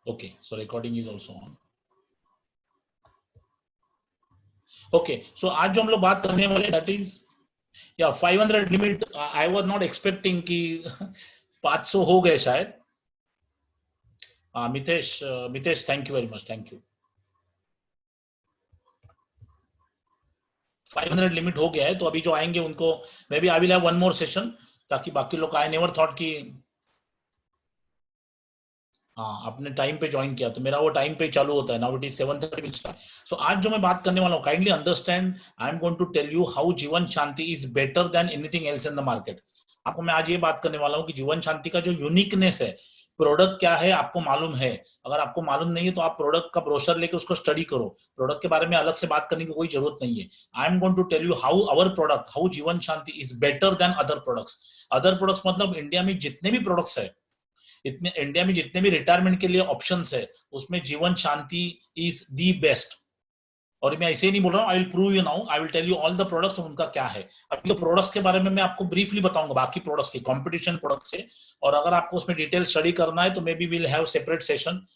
Okay, so recording is also on. Okay, so आज जो हम लोग बात करने वाले that is 500 limit. I was not expecting कि 500 हो गए शायद. Mitesh thank you very much, thank you. 500 limit हो गया है, तो अभी जो आएंगे उनको may be I will have one more session, ताकि बाकी लोग. आई नेवर थॉट कि हाँ आपने टाइम पे ज्वाइन किया, तो मेरा वो टाइम पे चालू होता है. Now it is 7:30 will start. So आज जो मैं बात करने वाला हूँ, kindly understand, I am going to tell you how Jeevan Shanti is better than anything else in the market. आपको मैं आज ये बात करने वाला हूँ कि जीवन शांति का जो यूनिकनेस है, प्रोडक्ट क्या है आपको मालूम है. अगर आपको मालूम नहीं है तो आप प्रोडक्ट का ब्रोशर लेके उसको स्टडी करो. प्रोडक्ट के बारे में अलग से बात करने की कोई जरूरत नहीं है. I am going to tell you how our product, how Jeevan Shanti is better than other products. Other products मतलब इंडिया में जितने भी प्रोडक्ट्स है, इतने इंडिया में जितने भी रिटायरमेंट के लिए ऑप्शंस है, उसमें जीवन शांति इज दी बेस्ट. और मैं ऐसे ही नहीं बोल रहा हूँ. I will prove you now, I will tell you all the products, उनका क्या है. अब ये प्रोडक्ट्स के बारे में मैं आपको ब्रीफली बताऊंगा, बाकी प्रोडक्ट्स की कंपटीशन प्रोडक्ट्स से. और अगर आपको उसमें डिटेल स्टडी करना है तो may be will have separate session.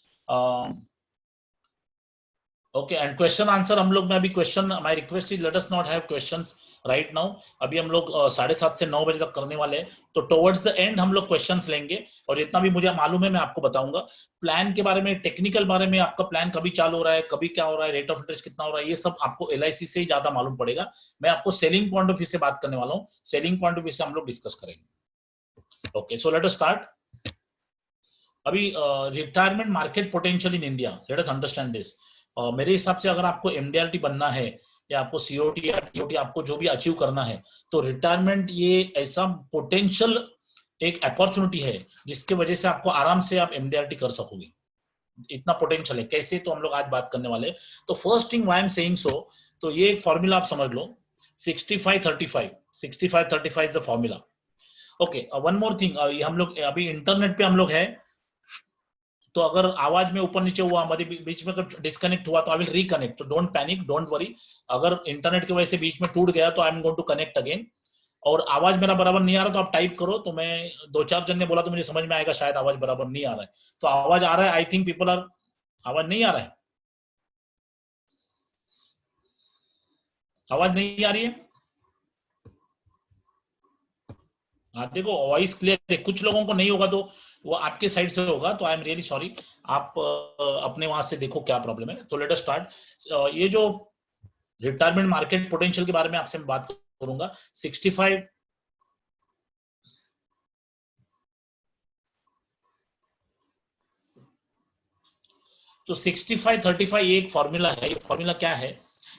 Okay, and question answer हम लोग में अभी question, my request is let us not have questions right now. अभी हम लोग 7:30 से 9 बजे तक करने वाले हैं, तो टुवर्ड्स द एंड हम लोग क्वेश्चंस लेंगे. और जितना भी मुझे मालूम है मैं आपको बताऊंगा. प्लान के बारे में, टेक्निकल बारे में, आपका प्लान कभी चालू हो रहा है, कभी क्या हो रहा है, रेट ऑफ इंटरेस्ट कितना हो रहा है, ये सब आपको LIC से ही ज्यादा मालूम पड़ेगा. मैं आपको सेलिंग पॉइंट ऑफ व्यू से बात करने वाला हूँ. सेलिंग पॉइंट ऑफ व्यू से हम लोग डिस्कस करेंगे. Okay, so let us start. अभी retirement market potential in India, let us understand this. मेरे हिसाब से अगर आपको MDRT बनना है, या आपको COT या TOT, आपको जो भी अचीव करना है, तो रिटायरमेंट ये ऐसा पोटेंशियल एक अपॉर्चुनिटी है जिसके वजह से आपको आराम से आप MDRT कर सकोगे. इतना पोटेंशियल है. कैसे, तो हम लोग आज बात करने वाले. तो first thing why I am saying so, तो ये एक फॉर्मूला आप समझ लो. 65-35 65-35 is the formula. Okay, one more thing, हम लोग अभी इंटरनेट पे हम लोग है, तो अगर आवाज में ऊपर नीचे हुआ, हमारे बीच में अगर डिस्कनेक्ट हुआ, तो आई विल रिकनेक्ट. तो डोंट पैनिक, डोंट वरी. अगर इंटरनेट की वजह से बीच में टूट गया तो I am going to connect again. और आवाज मेरा बराबर नहीं आ रहा तो आप टाइप करो, तो मैं 2-4 जन ने बोला तो मुझे समझ में आएगा शायद आवाज बराबर नहीं आ रहा है. तो आवाज आ रहा है, आई थिंक पीपल आर. आवाज नहीं आ रहा है, आवाज नहीं आ रही है. हाँ देखो, वॉइस क्लियर है. कुछ लोगों को नहीं होगा तो वो आपके साइड से होगा, तो आई एम रियली सॉरी. आप अपने वहां से देखो क्या प्रॉब्लम है. तो लेट अस स्टार्ट. ये जो रिटायरमेंट मार्केट पोटेंशियल के बारे में आपसे बात करूंगा. 65 तो 65-35 एक फॉर्मूला है. ये फॉर्मूला क्या है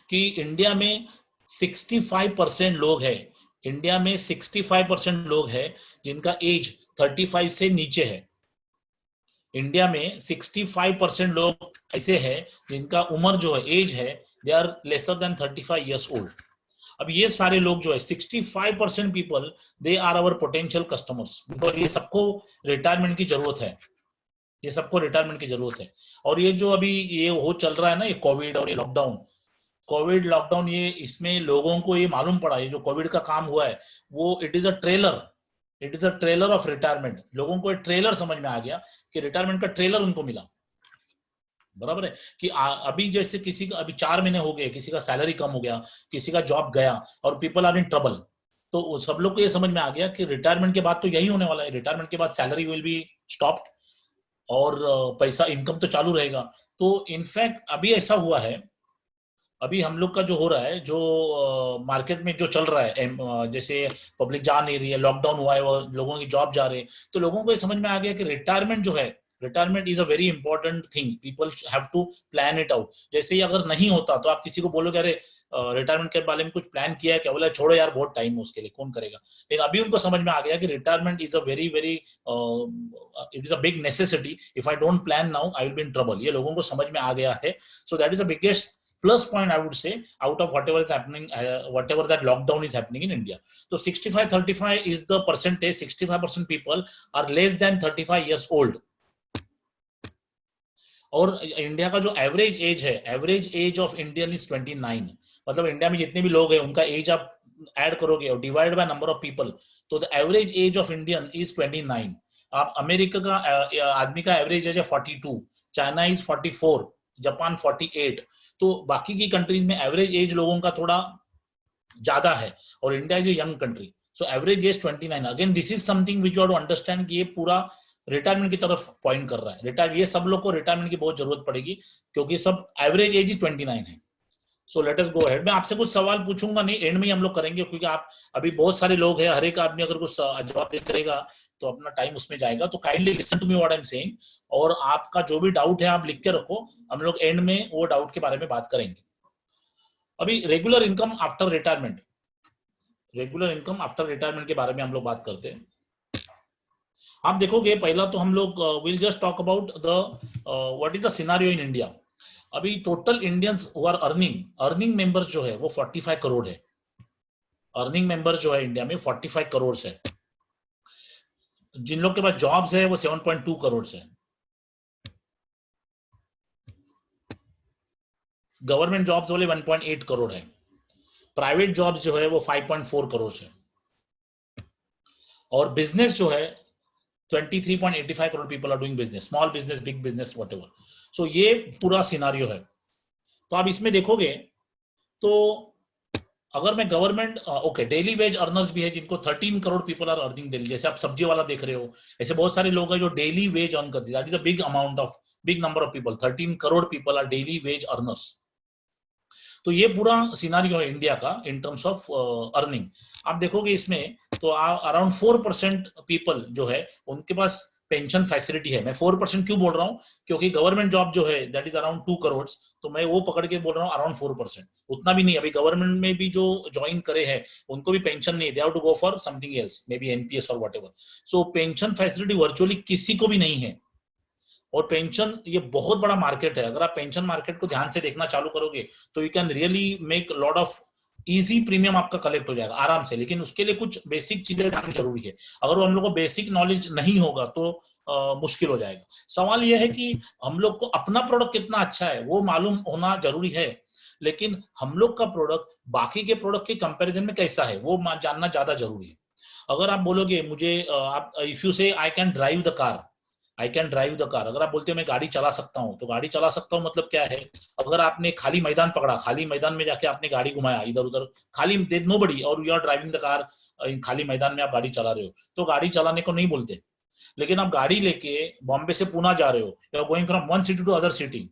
कि इंडिया में 65% लोग हैं, इंडिया में 65% लोग हैं जिनका एज 35 से नीचे है. इंडिया में 65% लोग ऐसे हैं जिनका उम्र जो है, एज है, they are lesser than 35 years old. अब ये सारे लोग जो है 65% people, they are our potential customers. Because ये सबको रिटायरमेंट की जरूरत है, ये सबको रिटायरमेंट की जरूरत है. और ये जो अभी ये हो चल रहा है ना, ये कोविड और ये लॉकडाउन, कोविड लॉकडाउन, ये इसमें लोगों को ये मालूम पड़ा, ये जो कोविड का काम हुआ है वो it is a trailer, it is a trailer of retirement. लोगों को एक ट्रेलर समझ में आ गया कि रिटायरमेंट का ट्रेलर उनको मिला. बराबर है कि अभी जैसे किसी का अभी 4 महीने हो गए, किसी का सैलरी कम हो गया, किसी का जॉब गया, और पीपल आर इन ट्रबल. तो सब लोग को ये समझ में आ गया कि रिटायरमेंट के बाद तो यही होने वाला है. रिटायरमेंट के बाद सैलरी विल बी स्टॉप्ड और पैसा इनकम तो चालू रहेगा. तो इनफैक्ट अभी ऐसा हुआ है, अभी हम लोग का जो हो रहा है, जो मार्केट में जो चल रहा है, जैसे पब्लिक जा नहीं रही है, लॉकडाउन हुआ है, वो लोगों की जॉब जा रहे हैं, तो लोगों को ये समझ में आ गया कि रिटायरमेंट जो है, retirement is a very important thing. People have to plan it out. जैसे ही अगर नहीं होता तो आप किसी को बोलोगे अरे रिटायरमेंट के बारे में कुछ प्लान किया है क्या, बोला छोड़ो यार बहुत टाइम है उसके लिए, कौन करेगा. लेकिन अभी उनको समझ में आ गया कि retirement is a very very, it is a big necessity. If I don't plan now I will be in trouble. ये लोगों को समझ में आ गया है. So that is the biggest plus point I would say out of whatever is happening, whatever that lockdown is happening in India. So 65-35 is the percentage. 65% people are less than 35 years old. और India का जो average age है, average age of Indian is 29. मतलब India में जितने भी लोग हैं उनका एज आप ऐड करोगे और divide by number of people, तो the average age of Indian is 29. आप अमेरिका का आदमी का एवरेज एज है 42, चाइना इज 44, जापान 48। तो बाकी की कंट्रीज में एवरेज एज लोगों का थोड़ा ज्यादा है, और India is a young country, so average age 29। Again this is something which you have to understand कि ये पूरा रिटायरमेंट की तरफ पॉइंट कर रहा है। रिटायर, ये सब लोग को रिटायरमेंट की बहुत जरूरत पड़ेगी, क्योंकि सब एवरेज एज ही 29 है। सो लेट अस गो अहेड। मैं आपसे कुछ सवाल पूछूंगा नहीं, एंड में ही हम लोग करेंगे, क्योंकि आप अभी बहुत सारे लोग हैं, हर एक आदमी अगर कुछ जवाब देते रहेगा तो अपना टाइम उसमें जाएगा। तो kindly listen to me what I am saying, और आपका जो भी डाउट है आप लिख के रखो, हम लोग एंड में वो डाउट के बारे में बात करेंगे। अभी regular income after retirement, regular income after retirement के बारे में हम लोग बात करते हैं। आप देखोगे पहला तो हम लोग will just talk about the what is the scenario in India. अभी total Indians who are earning members जो है वो 45 करोड़ है। अर्निंग मेंबर्स जो है इंडिया में 45 करोड़ है। जिन लोग के पास जॉब्स है वो 7.2 करोड़ है। गवर्नमेंट जॉब्स वाले 1.8 करोड़ है। प्राइवेट जॉब्स जो है वो 5.4 करोड़ है। और बिजनेस जो है 23.85 crore people are doing business, small business, big business, whatever. सो ये पूरा सिनारियो है। तो आप इसमें देखोगे तो अगर मैं government okay, daily wage earners भी है जिनको 13 crore people are earning daily. जैसे आप सब्जी वाला देख रहे हो, ऐसे बहुत सारे लोग हैं जो डेली वेज अर्न करते हैं। That is a big amount of, big number of people. 13 crore people are daily wage earners. तो ये पूरा सिनारियो है इंडिया का इन टर्म्स ऑफ अर्निंग। आप देखोगे इसमें तो अराउंड 4% पीपल जो है उनके पास पेंशन फैसिलिटी है। मैं 4% क्यों बोल रहा हूँ, क्योंकि गवर्नमेंट जॉब जो है दैट इज अराउंड 2 करोड़, तो मैं वो पकड़ के बोल रहा हूँ अराउंड 4%। उतना भी नहीं, अभी गवर्नमेंट में भी जो ज्वाइन करे हैं उनको भी पेंशन नहीं, they have to go for something else, maybe NPS और whatever. So pension facility virtually किसी को भी नहीं है। और पेंशन ये बहुत बड़ा मार्केट है। अगर आप पेंशन मार्केट को ध्यान से देखना चालू करोगे तो you can really make lot of easy premium आपका कलेक्ट हो जाएगा आराम से। लेकिन उसके लिए कुछ बेसिक चीजें जाननी जरूरी है। अगर वो हम लोग को बेसिक नॉलेज नहीं होगा तो मुश्किल हो जाएगा। सवाल यह है कि हम लोग को अपना प्रोडक्ट कितना अच्छा है वो मालूम होना जरूरी है, लेकिन हम लोग का प्रोडक्ट बाकी के प्रोडक्ट के कंपैरिजन में कैसा है वो जानना ज्यादा जरूरी है। अगर आप बोलोगे मुझे आप इफ यू से I can drive the car, I can drive the car, अगर आप बोलते हैं मैं गाड़ी चला सकता हूँ, तो गाड़ी चला सकता हूँ मतलब क्या है? अगर आपने खाली मैदान पकड़ा, खाली मैदान में जाके आपने गाड़ी घुमाया इधर उधर, खाली नो बडी, और you are driving the car, खाली मैदान में आप गाड़ी चला रहे हो, तो गाड़ी चलाने को नहीं बोलते। लेकिन आप गाड़ी लेके बॉम्बे से पुणे जा रहे हो, you are going from one city to other city,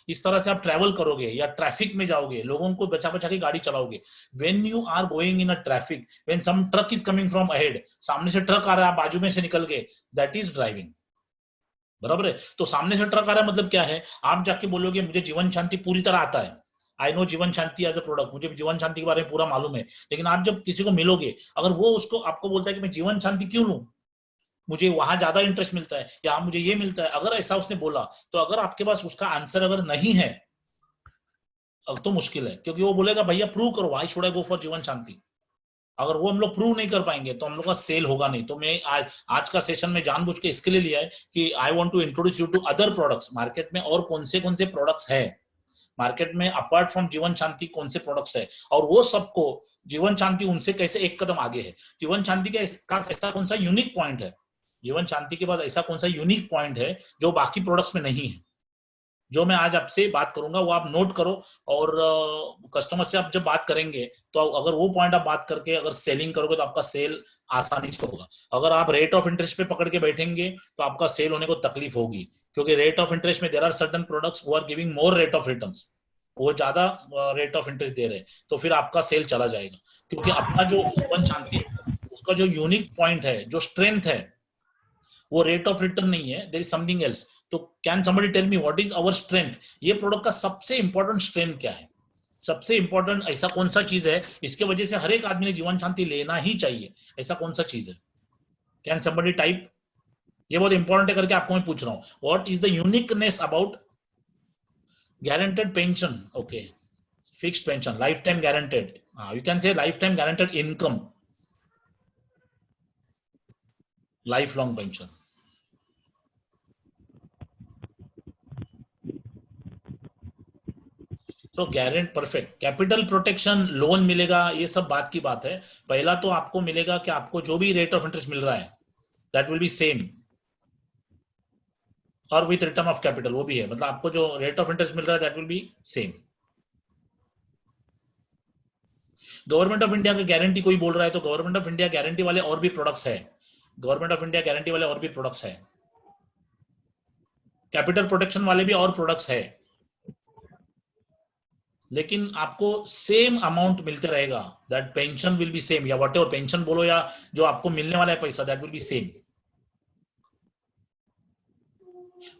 इस तरह से आप ट्रैवल करोगे या ट्रैफिक में जाओगे, लोगों को बचा बचा के गाड़ी चलाओगे। When you are going in a traffic, when some truck is coming from ahead, सामने से ट्रक आ रहा है, आप बाजू में से निकल गए, दैट इज ड्राइविंग। बराबर है? तो सामने से ट्रक आ रहा है मतलब क्या है? आप जाके बोलोगे मुझे जीवन शांति पूरी तरह आता है, आई नो जीवन शांति एज अ प्रोडक्ट, मुझे जीवन शांति के बारे में पूरा मालूम है। लेकिन आप जब किसी को मिलोगे, अगर वो उसको आपको बोलता है कि मैं जीवन शांति क्यों लूं, मुझे वहां ज्यादा इंटरेस्ट मिलता है या मुझे ये मिलता है, अगर ऐसा उसने बोला, तो अगर आपके पास उसका आंसर अगर नहीं है तो मुश्किल है। क्योंकि वो बोलेगा भैया प्रूव करो, why should I go for Jeevan शांति। अगर वो हम लोग प्रूव नहीं कर पाएंगे तो हम लोग का सेल होगा नहीं। तो मैं आज का सेशन में जानबूझ के इसके लिए लिया है कि I want to introduce you to other products. Market में और कौन से प्रोडक्ट्स है मार्केट में अपार्ट फ्रॉम जीवन शांति, कौन से प्रोडक्ट्स है, और वो सबको जीवन शांति उनसे कैसे एक कदम आगे है। जीवन शांति का ऐसा कौन सा यूनिक पॉइंट है, जीवन शांति के बाद ऐसा कौन सा यूनिक पॉइंट है जो बाकी प्रोडक्ट्स में नहीं है, जो मैं आज आपसे बात करूंगा वो आप नोट करो। और कस्टमर से आप जब बात करेंगे तो अगर वो पॉइंट आप बात करके अगर सेलिंग करोगे तो आपका सेल आसानी से होगा। अगर आप रेट ऑफ इंटरेस्ट पे पकड़ के बैठेंगे तो आपका सेल होने को तकलीफ होगी, क्योंकि रेट ऑफ इंटरेस्ट में there are certain products who are giving more rate of returns, वो ज्यादा रेट ऑफ इंटरेस्ट दे रहे हैं, तो फिर आपका सेल चला जाएगा। क्योंकि अपना जो जीवन शांति है उसका जो यूनिक पॉइंट है, जो स्ट्रेंथ है, वो रेट ऑफ रिटर्न नहीं है, देयर इज समथिंग एल्स। तो can somebody tell me what is our strength? ये प्रोडक्ट का सबसे इंपॉर्टेंट स्ट्रेंथ क्या है? सबसे इंपॉर्टेंट ऐसा कौन सा चीज है इसके वजह से हर एक आदमी ने जीवन शांति लेना ही चाहिए? ऐसा कौन सा चीज है? Can somebody type? ये बहुत इंपॉर्टेंट है करके आपको मैं पूछ रहा हूँ। What is the uniqueness about guaranteed pension? Okay, fixed pension, lifetime guaranteed, you can say lifetime guaranteed income, lifelong pension. तो गारंट परफेक्ट कैपिटल प्रोटेक्शन, लोन मिलेगा, ये सब बात की बात है। पहला तो आपको मिलेगा कि आपको जो भी रेट ऑफ इंटरेस्ट मिल रहा है दैट विल बी सेम, और विथ रिटर्न ऑफ कैपिटल वो भी है, मतलब आपको जो रेट ऑफ इंटरेस्ट मिल रहा है that will be same. Government of India का गारंटी कोई बोल रहा है तो गवर्नमेंट ऑफ इंडिया गारंटी वाले और भी प्रोडक्ट्स है, गवर्नमेंट ऑफ इंडिया गारंटी वाले और भी प्रोडक्ट्स है, कैपिटल प्रोटेक्शन वाले भी और प्रोडक्ट्स है, लेकिन आपको सेम अमाउंट मिलते रहेगा, that pension will be same, या वॉट एवर पेंशन बोलो या जो आपको मिलने वाला है पैसा that will be same.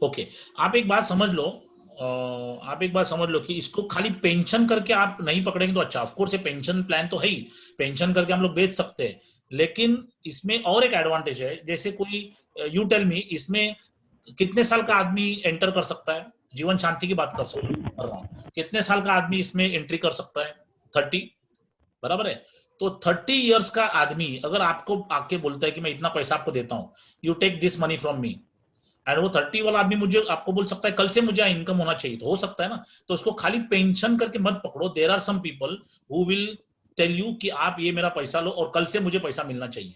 Okay, आप एक बात समझ लो, आप एक बात समझ लो कि इसको खाली पेंशन करके आप नहीं पकड़ेंगे तो अच्छा, ऑफकोर्स ये पेंशन प्लान तो है ही, पेंशन करके हम लोग बेच सकते हैं, लेकिन इसमें और एक एडवांटेज है, जैसे कोई यू टेल मी इसमें कितने साल का आदमी एंटर कर सकता है, जीवन शांति की बात कर रहा हूँ, कितने साल का आदमी इसमें एंट्री कर सकता है, 30, बराबर है। तो 30 इयर्स का आदमी अगर आपको आके बोलता है कि मैं इतना पैसा आपको देता हूँ, you take this money from me, and वो 30 वाला आदमी मुझे आपको बोल सकता है कल से मुझे इनकम होना चाहिए, तो हो सकता है ना, तो उसको खाली पेंशन करके मत पकड़ो, there are some people who will tell you कि आप ये मेरा पैसा लो और कल से मुझे पैसा मिलना चाहिए,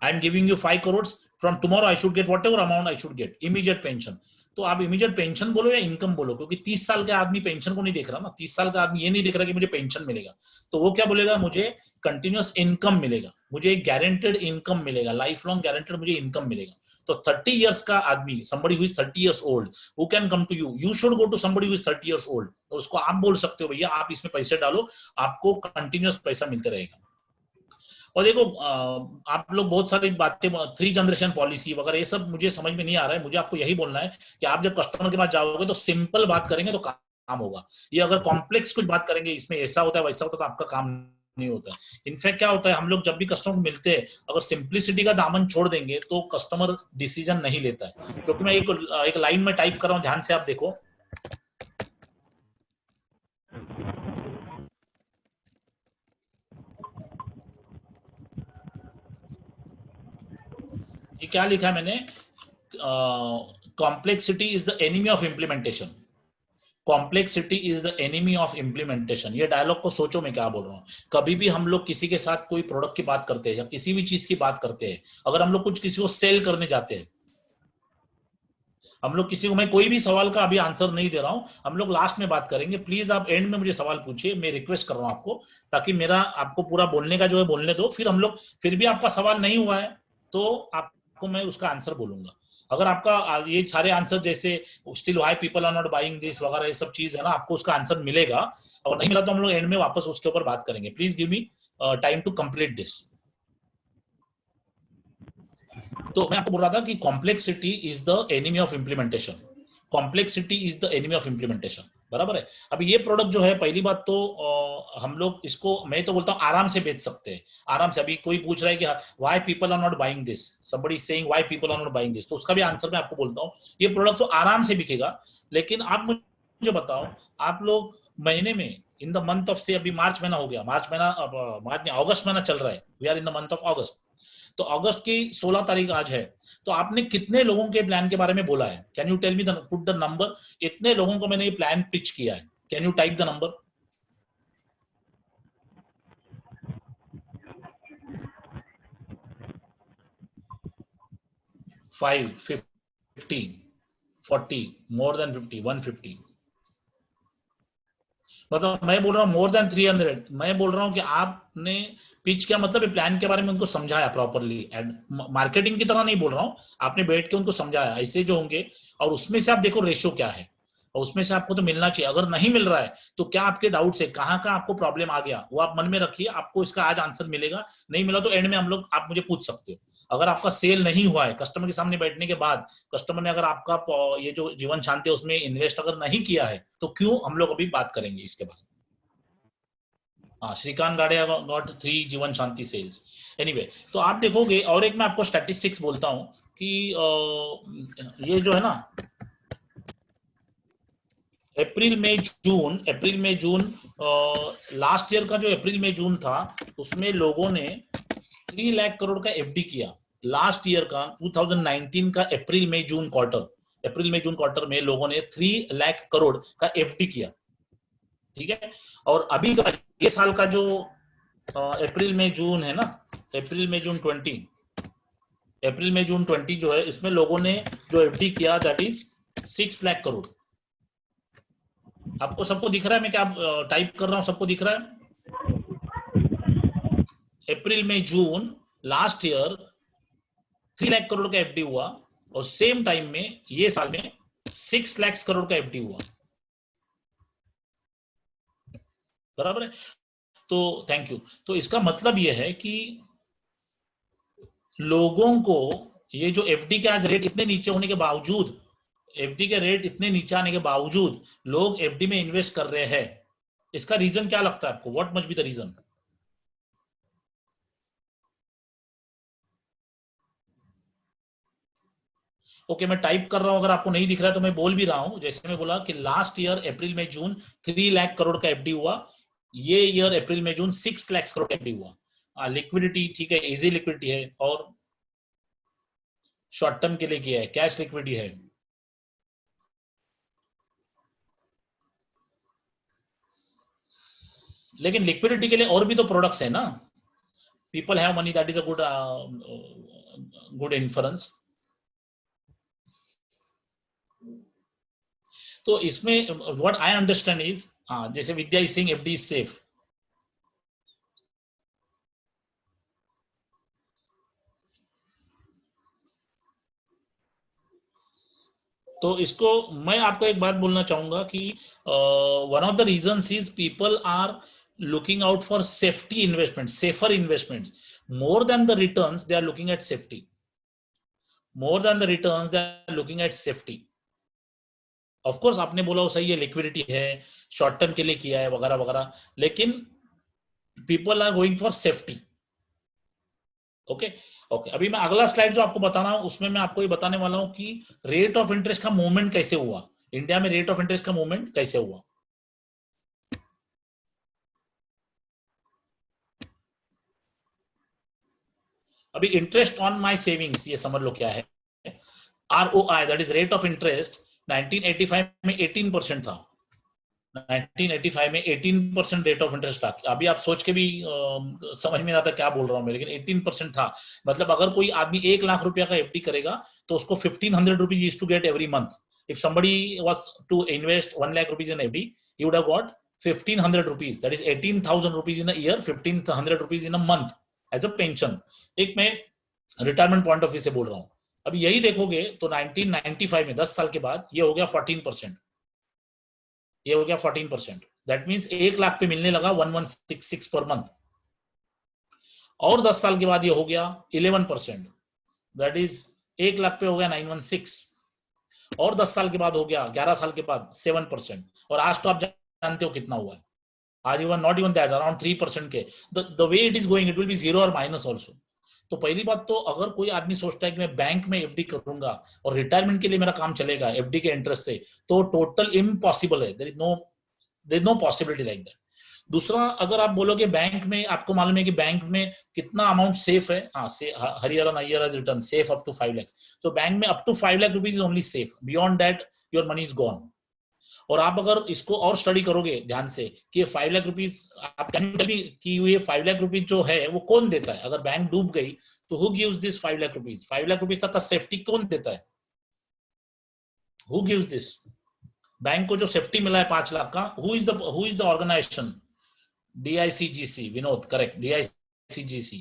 आई am giving you 5 crore, from tomorrow I should get what ever amount I should get immediate pension. तो आप इमीडिएट पेंशन बोलो या इनकम बोलो, क्योंकि 30 साल का आदमी पेंशन को नहीं देख रहा ना, 30 साल का आदमी ये नहीं देख रहा कि मुझे पेंशन मिलेगा, तो वो क्या बोलेगा, मुझे कंटिन्यूअस इनकम मिलेगा, मुझे गारंटेड इनकम मिलेगा, लाइफ लॉन्ग गारंटेड मुझे इनकम मिलेगा। तो 30 इयर्स का आदमी, somebody who is 30 years old who can come to you, you should go to somebody who is 30 years old, तो उसको आप बोल सकते हो भैया आप इसमें पैसे डालो, आपको कंटिन्यूअस पैसा मिलते रहेगा। और देखो आप लोग बहुत सारी बातें 3 जनरेशन पॉलिसी वगैरह ये सब मुझे समझ में नहीं आ रहा है, मुझे आपको यही बोलना है कि आप जब कस्टमर के पास जाओगे तो सिंपल बात करेंगे तो काम होगा, ये अगर कॉम्प्लेक्स कुछ बात करेंगे इसमें ऐसा होता है वैसा होता है तो आपका काम नहीं होता। इनफैक्ट क्या होता है, हम लोग जब भी कस्टमर को मिलते हैं अगर सिंप्लिसिटी का दामन छोड़ देंगे तो कस्टमर डिसीजन नहीं लेता है, क्योंकि मैं एक लाइन में टाइप कर रहा हूं, ध्यान से आप देखो, ये क्या लिखा है मैंने, complexity is the enemy of implementation, complexity is the enemy of implementation. ये डायलॉग को सोचो मैं क्या बोल रहा हूँ, कभी भी हम लोग किसी के साथ कोई प्रोडक्ट की बात करते हैं या किसी भी चीज की बात करते हैं, अगर हम लोग कुछ किसी को सेल करने जाते हैं, हम लोग किसी को, मैं कोई भी सवाल का अभी आंसर नहीं दे रहा हूं, हम लोग लास्ट में बात करेंगे, प्लीज आप एंड में मुझे सवाल पूछिए, मैं रिक्वेस्ट कर रहा हूं आपको, ताकि मेरा आपको पूरा बोलने का जो है बोलने दो, फिर हम लोग, फिर भी आपका सवाल नहीं हुआ है तो आपको मैं उसका आंसर बोलूंगा। अगर आपका ये सारे आंसर जैसे still why people are not buying this वगैरह ये सब चीज है ना, आपको उसका आंसर मिलेगा, और नहीं मिला तो हम लोग एंड में वापस उसके ऊपर बात करेंगे। Please give me time to complete this. तो मैं आपको बोल रहा था कि complexity is the enemy of implementation, complexity is the enemy of implementation, बराबर है। अब ये प्रोडक्ट जो है, पहली बात तो हम लोग इसको, मैं तो बोलता हूँ आराम से बेच सकते हैं, आराम से। अभी कोई पूछ रहा है कि why people are not buying this, somebody is saying why people are not buying this, तो उसका भी आंसर मैं आपको बोलता हूँ, ये प्रोडक्ट तो आराम से बिकेगा, लेकिन आप मुझे बताओ, आप लोग महीने में इन द मंथ ऑफ से, अभी मार्च महीना हो गया, मार्च महीना, मार्च नहीं, अगस्त महीना चल रहा है, we are in the month of August, तो अगस्त की 16 तारीख आज है, तो आपने कितने लोगों के प्लान के बारे में बोला है, can you tell me the, put the number, इतने लोगों को मैंने ये प्लान पिच किया है, can you type the number? 5, 50, 40, more than 50, 150, मतलब मैं बोल रहा हूँ मोर देन 300, मैं बोल रहा हूँ कि आपने पिच किया, मतलब प्लान के बारे में उनको समझाया प्रॉपरली, एंड मार्केटिंग की तरह नहीं बोल रहा हूँ, आपने बैठ के उनको समझाया ऐसे जो होंगे, और उसमें से आप देखो रेशियो क्या है, और उसमें से आपको तो मिलना चाहिए, अगर नहीं मिल रहा है तो क्या आपके डाउट्स है, कहाँ कहाँ आपको प्रॉब्लम आ गया, वो आप मन में रखिए, आपको इसका आज आंसर मिलेगा, नहीं मिला तो एंड में हम लोग, आप मुझे पूछ सकते हो। अगर आपका सेल नहीं हुआ है, कस्टमर के सामने बैठने के बाद कस्टमर ने अगर आपका ये जो जीवन शांति है उसमें इन्वेस्ट अगर नहीं किया है, तो क्यों, हम लोग अभी बात करेंगे इसके बारे में। हाँ, श्रीकांत गाड़े गॉट 3 जीवन शांति सेल्स। एनीवे, तो आप देखोगे, और एक मैं आपको स्टैटिस्टिक्स बोलता हूं कि ये जो है ना, अप्रैल मई जून लास्ट ईयर का जो अप्रैल मई जून था, उसमें लोगों ने 3 लाख करोड़ का एफडी किया, लास्ट ईयर का 2019 का अप्रैल मई जून क्वार्टर में लोगों ने 3 लाख करोड़ का एफडी किया, ठीक है। और अभी का ये साल का जो अप्रैल में जून है ना, अप्रैल में जून 20 जो है, इसमें लोगों ने जो एफडी किया दैट इज 6 लाख करोड़। आपको सबको दिख रहा है मैं क्या टाइप कर रहा हूं? सबको दिख रहा है? अप्रैल में जून लास्ट ईयर 3 लाख करोड़ का एफडी हुआ और सेम टाइम में ये साल में 6 लाख करोड़ का एफडी हुआ। बराबर है? तो थैंक यू। तो इसका मतलब यह है कि लोगों को ये जो एफडी के आज रेट इतने नीचे होने के बावजूद, एफडी के रेट इतने नीचे आने के बावजूद लोग एफडी में इन्वेस्ट कर रहे हैं। इसका रीजन क्या लगता है आपको? What must be the reason? Okay, मैं टाइप कर रहा हूं, अगर आपको नहीं दिख रहा है तो मैं बोल भी रहा हूं। जैसे मैं बोला कि लास्ट ईयर अप्रैल में जून 3 लाख करोड़ का एफडी हुआ, ये ईयर अप्रैल में जून 6 लाख करोड़ का एफडी हुआ। लिक्विडिटी ठीक है, इजी लिक्विडिटी है और शॉर्ट टर्म के लिए किया है, कैश लिक्विडिटी है। लेकिन लिक्विडिटी के लिए और भी तो प्रोडक्ट्स है ना। People have money, that is a good inference. तो इसमें व्हाट आई अंडरस्टैंड इज, जैसे Vidya is saying FD is safe. तो इसको मैं आपको एक बात बोलना चाहूंगा कि one of the reasons is people are looking out for safety investments, safer investments. More than the returns, they are looking at safety. More than the returns, they are looking at safety. Of course, आपने बोला वो सही है, liquidity है, short term के लिए किया है वगैरह वगैरह, लेकिन people are going for safety. Okay okay, अभी मैं अगला स्लाइड जो आपको बता रहा हूं उसमें मैं आपको ये बताने वाला हूं कि रेट ऑफ इंटरेस्ट का मूवमेंट कैसे हुआ, इंडिया में रेट ऑफ इंटरेस्ट का मूवमेंट कैसे हुआ। अभी इंटरेस्ट ऑन माय सेविंग्स ये समझ लो क्या है। ROI that is rate of interest 1985 में 18% था। 1985 में 18% रेट ऑफ इंटरेस्ट था। अभी आप सोच के भी समझ में नहीं आता क्या बोल रहा हूं मैं, लेकिन 18% था। मतलब अगर कोई आदमी 1 लाख रुपया का एफडी करेगा तो उसको 1500 rupees is to get every month. If somebody was to invest 1 lakh rupees in FD, he would have got 1500 rupees, that is 18,000 rupees in a year, 1500 rupees in a month as a pension। एक मैं retirement point of view से बोल रहा हूं। अभी यही देखोगे तो 1995 में 10 साल के बाद ये हो गया 14%, ये हो गया 14%। दैट मींस 1 लाख पे मिलने लगा 1166 पर मंथ, और 10 साल के बाद ये हो गया 11%, दैट इज 1 लाख पे हो गया 916, और 10 साल के बाद हो गया 11 साल के बाद 7%, और आज तो आप जानते हो कितना हुआ है आज, even not even that, around 3% के। The way it is going it will be zero और माइनस ऑल्सो। तो पहली बात तो अगर कोई आदमी सोचता है कि मैं बैंक में एफडी करूंगा और रिटायरमेंट के लिए मेरा काम चलेगा एफडी के इंटरेस्ट से, तो टोटल इम्पॉसिबल है। There is no possibility like that. दूसरा, अगर आप बोलोगे बैंक में, आपको मालूम है कि बैंक में कितना अमाउंट सेफ है, हर year on year return safe up to 5 lakh. So bank में up to 5 lakh rupees is only safe, beyond that your money is gone. और आप अगर इसको और स्टडी करोगे ध्यान से कि 5 लाख रुपीज आप कि ये 5 लाख रुपीज जो है वो कौन देता है? अगर बैंक डूब गई तो who gives this 5 lakh rupees? 5 lakh rupees तक का सेफ्टी कौन देता है? Who gives this? बैंक को जो सेफ्टी मिला है 5 लाख का, who is the organization? DICGC, Vinod correct, DICGC।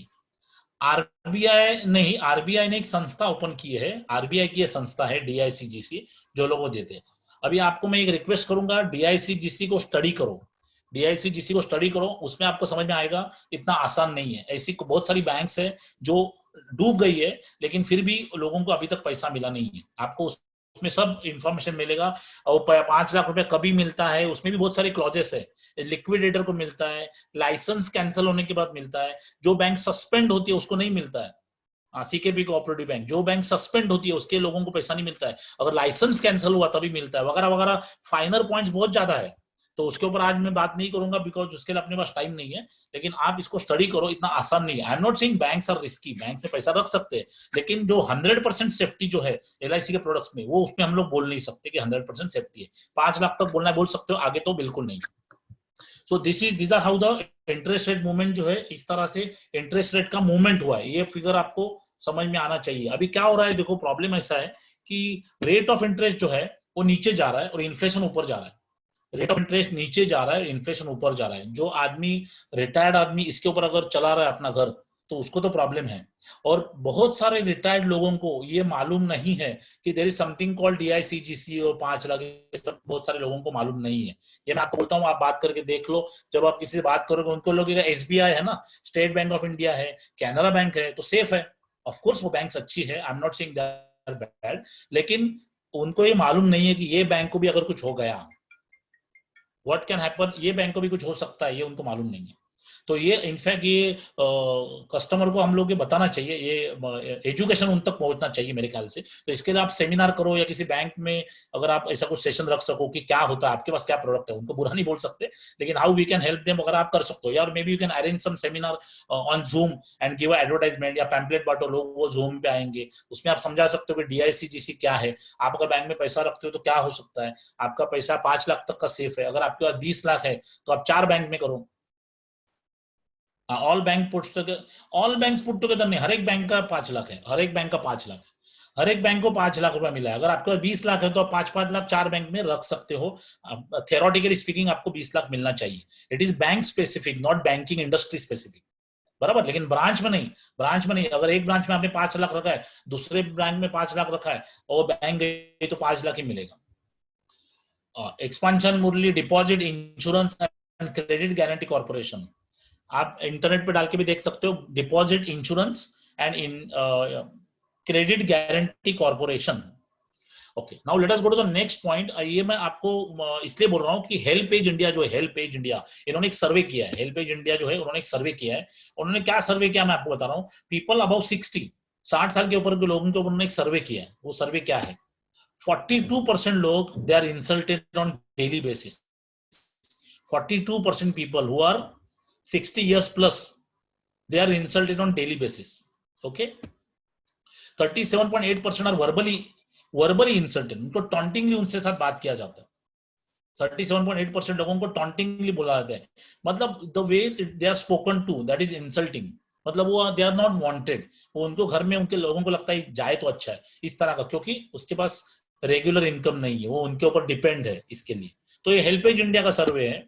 RBI नहीं, आरबीआई ने एक संस्था ओपन की है, आरबीआई की संस्था है DICGC जो लोगों देते हैं। अभी आपको मैं एक रिक्वेस्ट करूंगा, DICGC को स्टडी करो, DICGC को स्टडी करो, उसमें आपको समझ में आएगा इतना आसान नहीं है। ऐसी बहुत सारी बैंक्स है जो डूब गई है लेकिन फिर भी लोगों को अभी तक पैसा मिला नहीं है। आपको उसमें सब इंफॉर्मेशन मिलेगा। और 5 लाख रुपए कभी मिलता है उसमें भी बहुत सारे क्लॉजेस है। लिक्विडेटर को मिलता है, लाइसेंस कैंसिल होने के बाद मिलता है, जो बैंक सस्पेंड होती है उसको नहीं मिलता है। सीकेबी कोऑपरेटिव बैंक, जो बैंक सस्पेंड होती है उसके लोगों को पैसा नहीं मिलता है, अगर लाइसेंस कैंसिल हुआ तभी मिलता है, वगैरह वगैरह। फाइनल पॉइंट्स बहुत ज्यादा है, तो उसके ऊपर आज मैं बात नहीं करूंगा बिकॉज उसके लिए अपने पास टाइम नहीं है। लेकिन आप इसको स्टडी करो, इतना आसान नहीं है। I am not saying banks are risky, bank में पैसा रख सकते हैं, लेकिन जो 100% सेफ्टी जो है LIC के प्रोडक्ट्स में, वो उसमें हम लोग बोल नहीं सकते कि 100% सेफ्टी है। 5 लाख तक बोलना है बोल सकते हो, आगे तो बिल्कुल नहीं। सो these are how the interest rate movement जो है, इस तरह से इंटरेस्ट रेट का मूवमेंट हुआ है। ये फिगर आपको समझ में आना चाहिए। अभी क्या हो रहा है देखो, प्रॉब्लम ऐसा है कि रेट ऑफ इंटरेस्ट जो है वो नीचे जा रहा है और इन्फ्लेशन ऊपर जा रहा है, रेट ऑफ इंटरेस्ट नीचे जा रहा है, इन्फ्लेशन ऊपर जा रहा है। जो आदमी रिटायर्ड आदमी इसके ऊपर अगर चला रहा है अपना घर, तो उसको तो प्रॉब्लम है। और बहुत सारे रिटायर्ड लोगों को ये मालूम नहीं है कि there is something called DICGC और 5 लाख, ये सब बहुत सारे लोगों को मालूम नहीं है। ये मैं आपको बोलता हूँ, आप बात करके देख लो। जब आप किसी से बात करोगे उनको लगेगा SBI है ना, स्टेट बैंक ऑफ इंडिया है, कैनरा बैंक है, तो सेफ है। ऑफकोर्स वो बैंक अच्छी है, I am not saying that bad, लेकिन उनको ये मालूम नहीं है कि ये बैंक को भी अगर कुछ हो गया, व्हाट कैन हैपन, ये बैंक को भी कुछ हो सकता है, ये उनको मालूम नहीं है। तो ये इनफैक्ट ये कस्टमर को हम लोग ये बताना चाहिए, ये एजुकेशन उन तक पहुंचना चाहिए मेरे ख्याल से। तो इसके लिए आप सेमिनार करो, या किसी बैंक में अगर आप ऐसा कुछ सेशन रख सको कि क्या होता है, आपके पास क्या प्रोडक्ट है, उनको बुरा नहीं बोल सकते, लेकिन how we can help them अगर आप कर सकते हो, या maybe you can arrange some seminar on Zoom and give advertisement, या पैम्पलेट बांटो, लोग वो जूम पे आएंगे, उसमें आप समझा सकते हो कि DICGC क्या है, आप अगर बैंक में पैसा रखते हो तो क्या हो सकता है, आपका पैसा 5 लाख तक का सेफ है, अगर आपके पास 20 लाख है तो आप 4 बैंक में करो। All bank put together, all banks put together नहीं, हर एक बैंक का 5 लाख है, हर एक बैंक का 5 लाख है, हर एक बैंक को 5 लाख रुपया मिला है। अगर आपके पास 20 लाख है तो आप 5-5 लाख 4 बैंक में रख सकते हो। थियोरेटिकली स्पीकिंग आपको 20 लाख मिलना चाहिए। It is bank specific, not banking industry specific, बराबर। लेकिन ब्रांच में नहीं, ब्रांच में नहीं, अगर एक ब्रांच में आपने 5 लाख रखा है, दूसरे ब्रांच में 5 लाख रखा है, और बैंक गई तो 5 लाख ही मिलेगा। Expansion Murli deposit insurance and credit guarantee corporation, आप इंटरनेट पे डाल के भी देख सकते हो, deposit insurance and in credit guarantee corporation. Okay, now let us go to the next point. ये मैं आपको इसलिए बोल रहा हूँ कि हेल्प एज इंडिया जो है, हेल्प एज इंडिया, इन्होंने एक सर्वे किया है, हेल्प एज इंडिया जो है उन्होंने एक सर्वे किया है। उन्होंने क्या सर्वे किया मैं आपको बता रहा हूँ। पीपल अबव 60 साल के ऊपर के लोगों के ऊपर उन्होंने एक सर्वे किया है। वो सर्वे क्या है, 42% लोग they are insulted on daily basis. 42% people who are 60 years plus, they are insulted on daily basis. Okay, 37.8% are verbally insulted, उनको टॉन्टिंगली उनसे साथ बात किया जाता है। 37.8% लोगों को टॉन्टिंगली बोला जाता है, मतलब the way they are spoken to, that is insulting, मतलब वो दे आर नॉट वांटेड, वो उनको घर में उनके लोगों को लगता है जाए तो अच्छा है, इस तरह का, क्योंकि उसके पास रेगुलर इनकम नहीं है, वो उनके ऊपर डिपेंड है इसके लिए। तो ये हेल्पेज इंडिया का सर्वे है।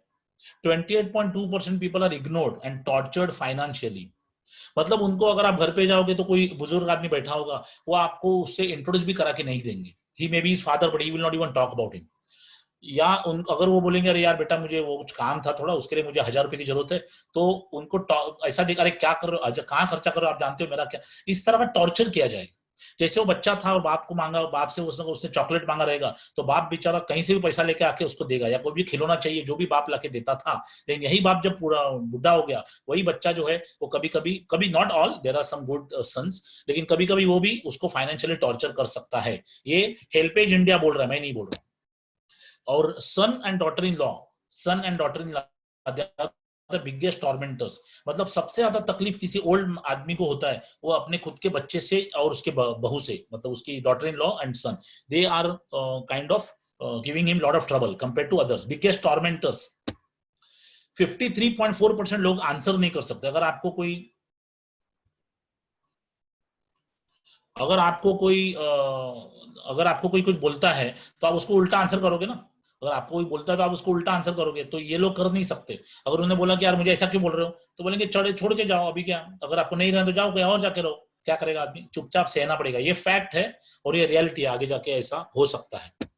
28.2% people are ignored and tortured financially, मतलब उनको अगर आप घर पे जाओगे तो कोई बुजुर्ग आदमी बैठा होगा, वो आपको उससे इंट्रोड्यूस भी करा के नहीं देंगे। He may be his father but he will not even talk about him. या उन अगर वो बोलेंगे अरे यार बेटा मुझे वो कुछ काम था थोड़ा, उसके लिए मुझे 1000 रुपए की जरूरत है, तो उनको ऐसा देख, अरे क्या कर रहे हो, कहाँ खर्चा कर रहे हो, आप जानते हो मेरा क्या, इस तरह का टॉर्चर किया जाएगा। जैसे वो बच्चा था और बाप को मांगा, बाप से उसने चॉकलेट मांगा रहेगा, तो बाप बेचारा कहीं से भी पैसा लेके आके उसको देगा, या कोई भी खिलौना चाहिए जो भी बाप लाके देता था। लेकिन यही बाप जब पूरा बुढ़ा हो गया, वही बच्चा जो है वो कभी कभी, कभी not all, there are some good sons, लेकिन कभी कभी वो भी उसको फाइनेंशियली टॉर्चर कर सकता है। ये हेल्पेज इंडिया बोल रहा है, मैं नहीं बोल रहा। और son and daughter in law, son and daughter in law the biggest tormentors, मतलब सबसे ज्यादा तकलीफ किसी ओल्ड आदमी को होता है, वो अपने खुद के बच्चे से और उसके बहू से, मतलब उसकी daughter in law and son, they are kind of giving him lot of trouble compare to others, biggest tormentors. 53.4% लोग आंसर नहीं कर सकते। अगर आपको कोई अगर आपको कोई अगर आपको कोई कुछ बोलता है तो आप उसको उल्टा आंसर करोगे ना। अगर आपको कोई बोलता है तो आप उसको उल्टा आंसर करोगे, तो ये लोग कर नहीं सकते। अगर उन्होंने बोला कि यार मुझे ऐसा क्यों बोल रहे हो, तो बोलेंगे चढ़े छोड़ के जाओ, अभी क्या, अगर आपको नहीं रहना तो जाओ, कहीं और जाके रहो। क्या करेगा आदमी, चुपचाप सहना पड़ेगा। ये फैक्ट है और ये रियलिटी है, आगे जाके ऐसा हो सकता है।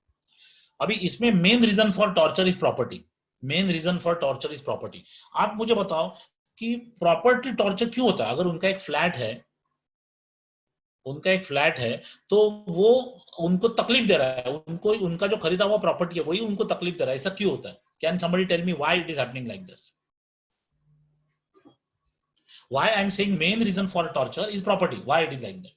अभी इसमें main reason for torture is property, main reason for torture is property. आप मुझे बताओ कि प्रॉपर्टी टॉर्चर क्यों होता है। अगर उनका एक फ्लैट है, उनका एक फ्लैट है, तो वो उनको तकलीफ दे रहा है, उनको उनका जो खरीदा हुआ प्रॉपर्टी है वही उनको तकलीफ दे रहा है, ऐसा क्यों होता है? Can somebody tell me why it is happening like this? Why I am saying main reason for torture is property, why it is like that?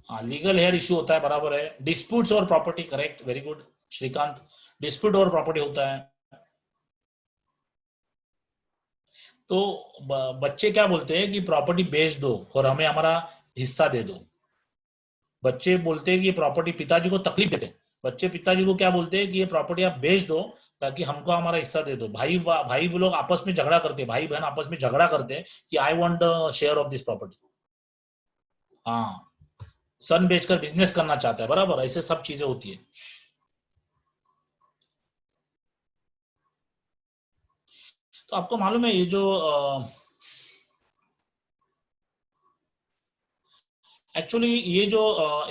हाँ, लीगल हेयर इश्यू होता है, बराबर है। डिस्प्यूट्स और property, correct, very good Shrikant, dispute और property होता है। तो बच्चे क्या बोलते हैं कि प्रॉपर्टी बेच दो और हमें हमारा हिस्सा दे दो। बच्चे बोलते हैं कि ये प्रॉपर्टी, पिताजी को तकलीफ देते हैं बच्चे, पिताजी को क्या बोलते हैं कि ये प्रॉपर्टी आप बेच दो ताकि हमको हमारा हिस्सा दे दो। भाई वो लोग आपस में झगड़ा करते हैं, भाई बहन आपस में झगड़ा करते हैं कि I want the share of this property. हाँ, सन बेचकर बिजनेस करना चाहता है, बराबर, ऐसे सब चीजें होती है। तो आपको मालूम है ये जो एक्चुअली ये जो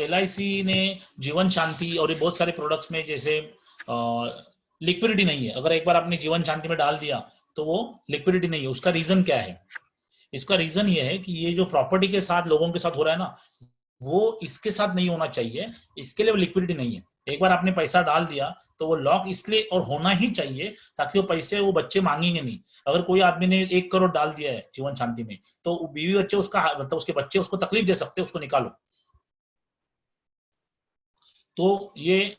LIC ने जीवन शांति और ये बहुत सारे प्रोडक्ट्स में जैसे लिक्विडिटी नहीं है, अगर एक बार आपने जीवन शांति में डाल दिया तो वो लिक्विडिटी नहीं है। उसका रीजन क्या है? इसका रीजन ये है कि ये जो प्रॉपर्टी के साथ लोगों के साथ हो रहा है ना, वो इसके साथ नहीं होना चाहिए, इसके लिए लिक्विडिटी नहीं है। एक बार आपने पैसा डाल दिया तो वो लॉक इसलिए और होना ही चाहिए ताकि वो पैसे वो बच्चे मांगेंगे नहीं। अगर कोई आदमी ने 1 करोड़ डाल दिया है जीवन शांति में, तो बीवी बच्चे उसका मतलब उसके बच्चे उसको तकलीफ दे सकते हैं, उसको निकालो। तो ये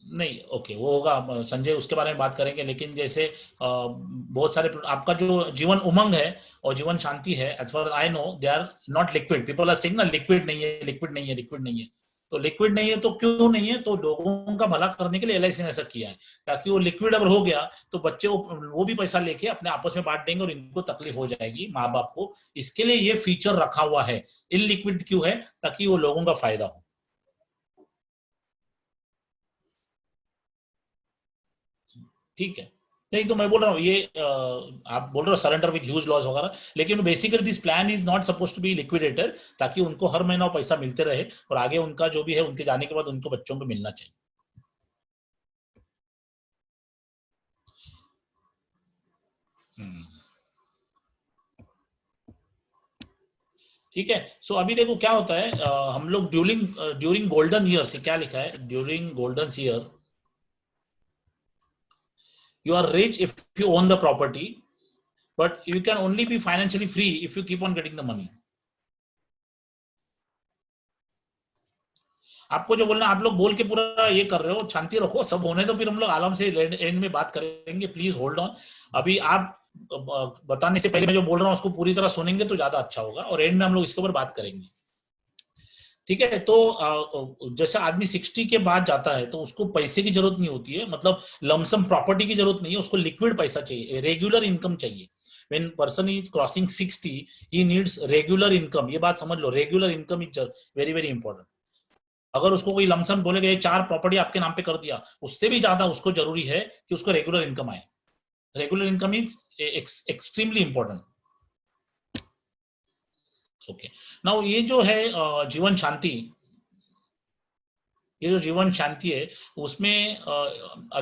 नहीं, ओके, वो होगा संजय, उसके बारे में बात करेंगे। लेकिन जैसे बहुत सारे आपका जो जीवन उमंग है और जीवन शांति है, as far I know they are not liquid. People are saying ना लिक्विड नहीं है, लिक्विड नहीं है, लिक्विड नहीं है। तो लिक्विड नहीं है तो क्यों नहीं है? तो लोगों का भला करने के लिए LIC ने ऐसा किया है, ताकि वो लिक्विड अगर हो गया तो बच्चे वो भी पैसा लेके अपने आपस में बांट देंगे और इनको तकलीफ हो जाएगी माँ बाप को। इसके लिए ये फीचर रखा हुआ है। इनलिक्विड क्यों है? ताकि वो लोगों का फायदा हो। ठीक है। नहीं तो मैं बोल रहा हूँ ये आप बोल रहे हो सरेंडर विद ह्यूज लॉस वगैरह, लेकिन basically this plan is not suppose to be liquidated, ताकि उनको हर महीना पैसा मिलते रहे और आगे उनका जो भी है उनके जाने के बाद उनको बच्चों को मिलना चाहिए। ठीक है। सो अभी देखो क्या होता है, हम लोग ड्यूरिंग ड्यूरिंग गोल्डन ईयर से, क्या लिखा है, during golden year you are rich if you own the property, but you can only be financially free if you keep on getting the money. आपको जो बोलना, आप लोग बोल के पूरा ये कर रहे हो, शांति रखो, सब होने तो फिर हम लोग आराम से एंड में बात करेंगे। Please hold on. अभी आप बताने से पहले मैं जो बोल रहा हूँ उसको पूरी तरह सुनेंगे तो ज्यादा अच्छा होगा, और एंड में हम लोग इसके ऊपर बात करेंगे। ठीक है। तो जैसे आदमी 60 के बाद जाता है तो उसको पैसे की जरूरत नहीं होती है, मतलब लमसम प्रॉपर्टी की जरूरत नहीं है, उसको लिक्विड पैसा चाहिए, रेगुलर इनकम चाहिए। when person is crossing 60 he needs regular income। ये बात समझ लो, regular income is very very important. अगर उसको कोई लमसम बोलेगा ये 4 प्रॉपर्टी आपके नाम पे कर दिया, उससे भी ज्यादा उसको जरूरी है कि उसको रेगुलर इनकम आए। Regular income is extremely important. Okay. Now ये जो है जीवन शांति, ये जो जीवन शांति है उसमें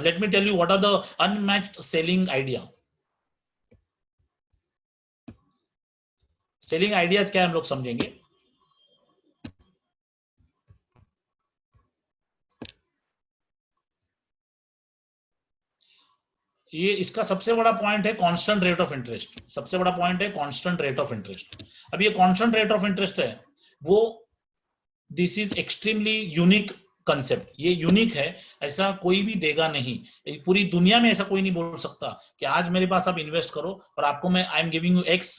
let me tell you what are the unmatched selling idea. Selling ideas क्या है हम लोग समझेंगे। ये इसका सबसे बड़ा पॉइंट है कांस्टेंट रेट ऑफ इंटरेस्ट। सबसे बड़ा पॉइंट है कांस्टेंट रेट ऑफ इंटरेस्ट। अब ये कांस्टेंट रेट ऑफ इंटरेस्ट है वो, this is extremely unique concept. ये यूनिक है, ऐसा कोई भी देगा नहीं, पूरी दुनिया में ऐसा कोई नहीं बोल सकता कि आज मेरे पास आप इन्वेस्ट करो और आपको मैं आई am giving you x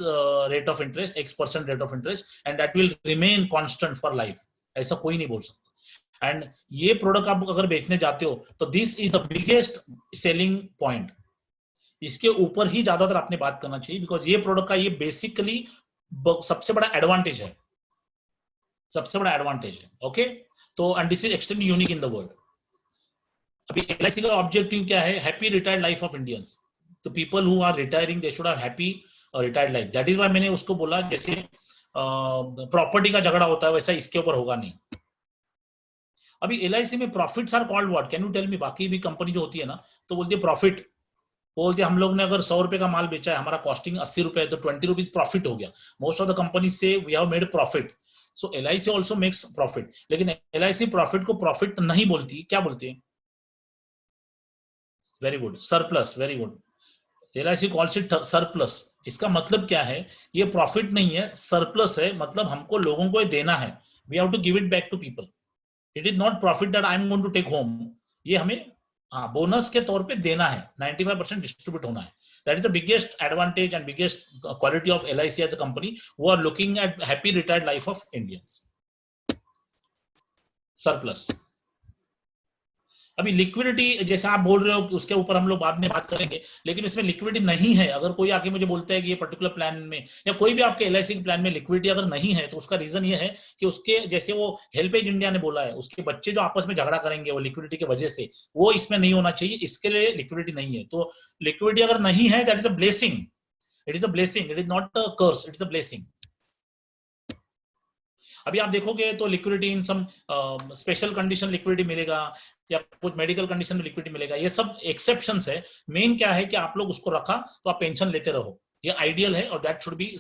rate of interest, X% rate of interest and that will remain constant for life. ऐसा कोई नहीं बोल सकता। एंड ये प्रोडक्ट आप अगर बेचने जाते हो तो this is the biggest selling point. इसके ऊपर ही ज्यादातर आपने बात करना चाहिए, बिकॉज ये प्रोडक्ट का ये बेसिकली सबसे बड़ा एडवांटेज है, सबसे बड़ा एडवांटेज है। ओके। तो and this is extremely unique in the world. अभी LIC का ऑब्जेक्टिव क्या है? Happy retired life of Indians. तो people who are retiring they should have happy retired life. That is why मैंने उसको बोला, जैसे प्रॉपर्टी का झगड़ा होता है वैसा इसके ऊपर होगा नहीं। अभी LIC में profits are called what, can you tell me? बाकी भी कंपनी जो होती है ना तो बोलती है प्रॉफिट, बोलते हम लोग ने अगर 100 रुपए का माल बेचा है, हमारा कॉस्टिंग 80 रुपए है, तो 20 रुपीज प्रॉफिट हो गया। मोस्ट ऑफ द कंपनी से we have made profit. So LIC also makes profit, लेकिन LIC प्रॉफिट को प्रॉफिट नहीं बोलती, क्या बोलती है? Very good, surplus, very good. LIC calls it surplus. इसका मतलब क्या है? ये प्रॉफिट नहीं है, सरप्लस है, मतलब हमको लोगों को देना है। We have to give it back to people. It is not profit that I am going to take home. ये हमें हाँ बोनस के तौर पे देना है, 95% डिस्ट्रीब्यूट होना है। That is the biggest advantage and biggest quality of LIC as a company who are looking at happy retired life of Indians. Surplus. अभी लिक्विडिटी जैसे आप बोल रहे हो कि उसके ऊपर हम लोग बाद में बात करेंगे, लेकिन इसमें लिक्विडिटी नहीं है। अगर कोई आके मुझे बोलता है कि ये पर्टिकुलर प्लान में या कोई भी आपके LIC के प्लान में लिक्विडिटी अगर नहीं है, तो उसका रीजन ये है कि उसके जैसे वो हेल्पेज इंडिया ने बोला है, उसके बच्चे जो आपस में झगड़ा करेंगे वो लिक्विडिटी की वजह से, वो इसमें नहीं होना चाहिए, इसके लिए लिक्विडिटी नहीं है। तो लिक्विडिटी अगर नहीं है, that is a blessing, it is a blessing, it is not a curse, it is a blessing. अभी आप देखोगे तो liquidity in some special condition liquidity मिलेगा, या कुछ मेडिकल कंडीशन में लिक्विडिटी मिलेगा, ये सब एक्सेप्शंस है। मेन क्या है कि आप लोग उसको रखा तो आप पेंशन लेते रहो, ये आइडियल है और that should be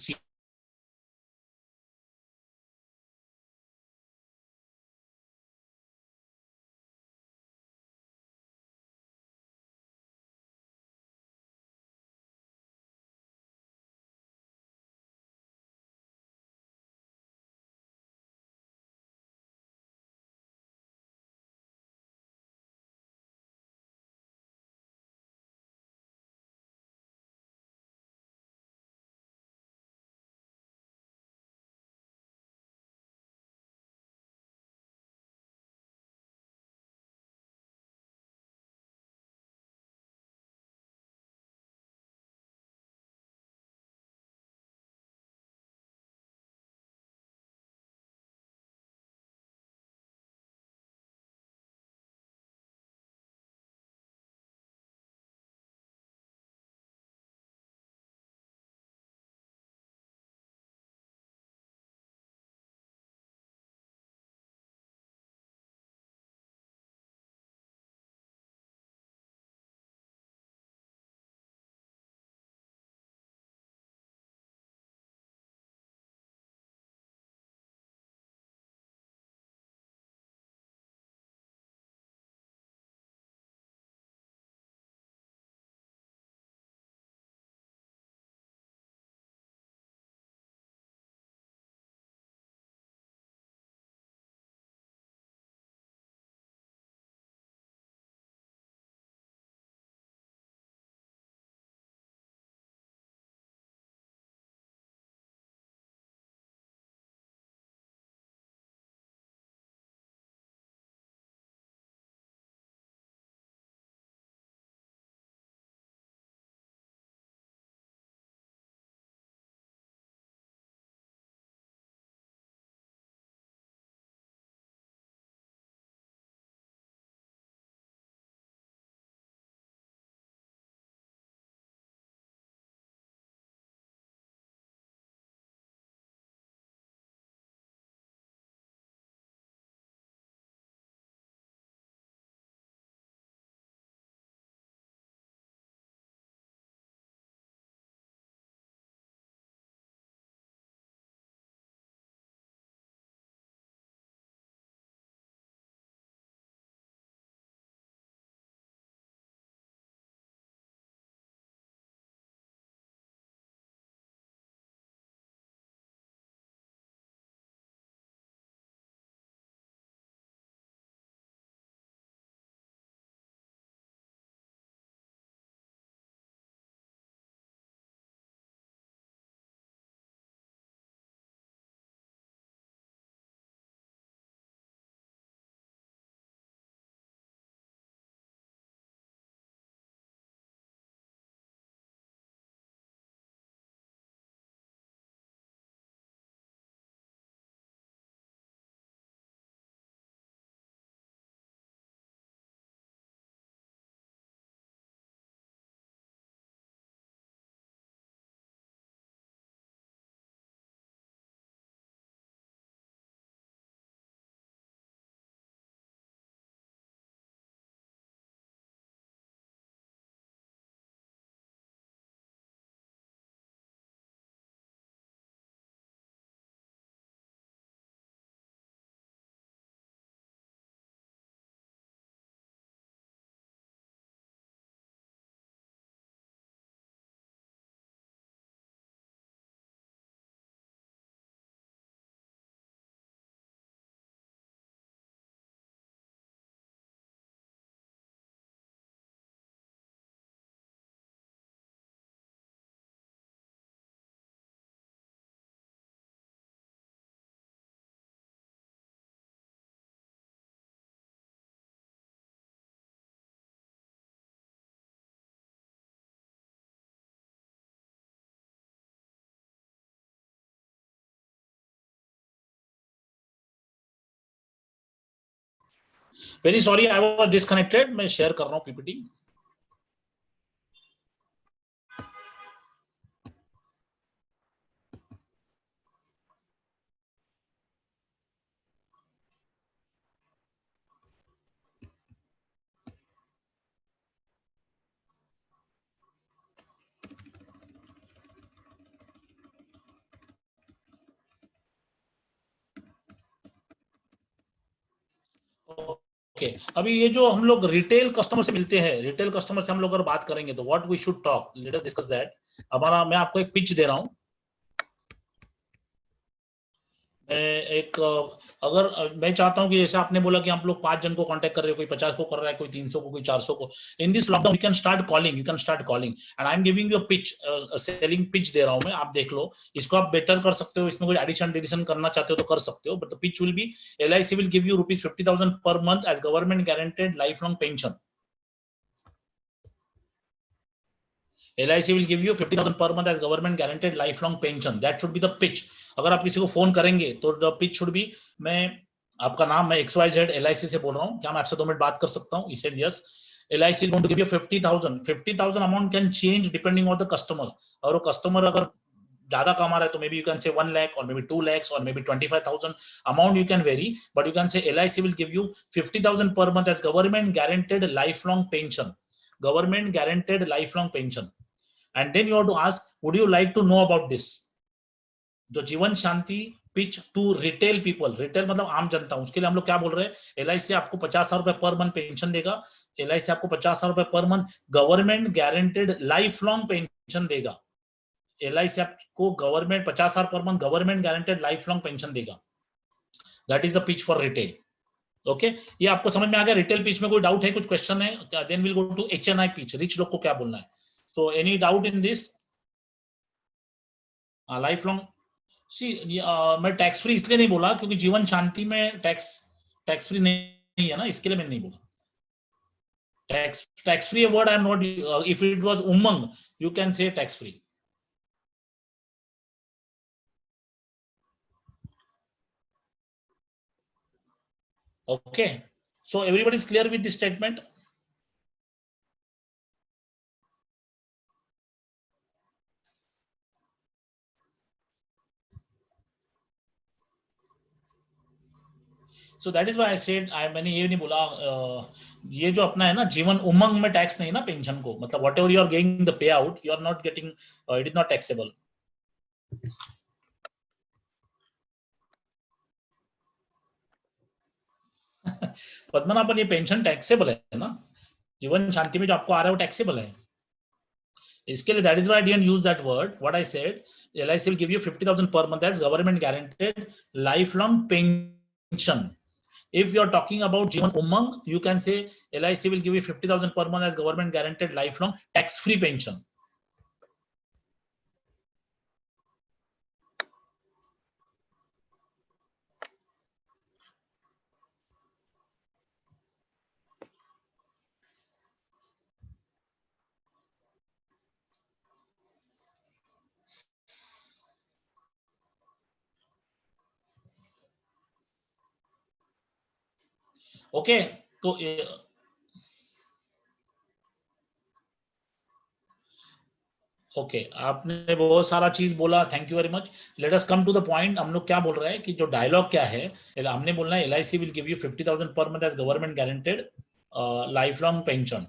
very sorry, I was disconnected, मैं शेयर कर रहा हूँ पीपीटी। ओके, अभी ये जो हम लोग रिटेल कस्टमर से मिलते हैं, रिटेल कस्टमर से हम लोग अगर बात करेंगे तो what we should talk, let us discuss that. हमारा, मैं आपको एक पिच दे रहा हूँ। एक अगर मैं चाहता हूं कि जैसे आपने बोला कि आप लोग 5 जन को कांटेक्ट कर रहे हो, कोई 50 को कर रहा है, कोई 300 को, कोई 400 को। In this lockdown you can start calling, you can start calling, and I am giving you pitch, selling pitch दे रहा हूं मैं, आप देख लो। इसको आप बेटर कर सकते हो, इसमें कोई एडिशन डिलीशन करना चाहते हो तो कर सकते हो, but the pitch will be LIC will give you rupees 50,000 per month as government guaranteed lifelong pension. LIC will give you 50,000 per month as government guaranteed lifelong pension. That should be the pitch. अगर आप किसी को phone करेंगे तो the pitch should be, मैं आपका नाम, मैं XYZ LIC से बोल रहा हूँ, क्या मैं आपसे 2 मिनट बात कर सकता हूँ? He says yes. LIC is going to give you 50,000. 50,000 amount can change depending on the customers. और वो कस्टमर अगर ज्यादा कमा रहा है तो maybe you can say 1 lakh or maybe 2 lakhs or maybe 25,000 amount you can vary, but you can say LIC will give you 50,000 per month as government guaranteed lifelong pension. Government guaranteed lifelong pension. And then you have to ask, would you like to know about this? जो Jeevan Shanti pitch to retail people, retail मतलब आम जनता, उसके लिए हम लोग क्या बोल रहे हैं? LIC आपको 50,000 रुपए पर मंथ पेंशन देगा। LIC आपको 50,000 रुपए per month government guaranteed life long pension देगा। LIC आपको government 50,000 per month government guaranteed life long pension देगा। That is the pitch for retail. Okay, ये आपको समझ में आ गया? रिटेल पिच में कोई डाउट है, कुछ क्वेश्चन है? Then will go to HNI pitch, rich लोग को क्या बोलना है। So any doubt in this? Life long, see मैं टैक्स फ्री इसलिए नहीं बोला क्योंकि जीवन शांति में टैक्स फ्री नहीं है ना, इसके लिए मैंने नहीं बोला। Tax free word I am not, if it was Umang you can say tax free. Okay, so everybody is clear with this statement? So that is why I said, मैंने ये नहीं बोला, ये जो अपना है ना जीवन उमंग में टैक्स नहीं ना पेंशन को, मतलब whatever you are getting the pay out you are not getting, it is not taxable. Padmanabhan, ये पेंशन टैक्सेबल है ना? जीवन शांति में जो आपको आ रहा है वो टैक्सेबल है। इसके लिए that is why I didn't use that word. What I said, LIC will give you 50,000 per month as government guaranteed lifelong pension. If you are talking about Jeevan Umang, you can say LIC will give you 50,000 per month as government guaranteed lifelong tax-free pension. Okay, तो okay आपने बहुत सारा चीज बोला, thank you very much. Let us come to the point. हम लोग क्या बोल रहे हैं कि जो डायलॉग क्या है, हमने बोलना है LIC will give you 50,000 per month as government guaranteed life long pension.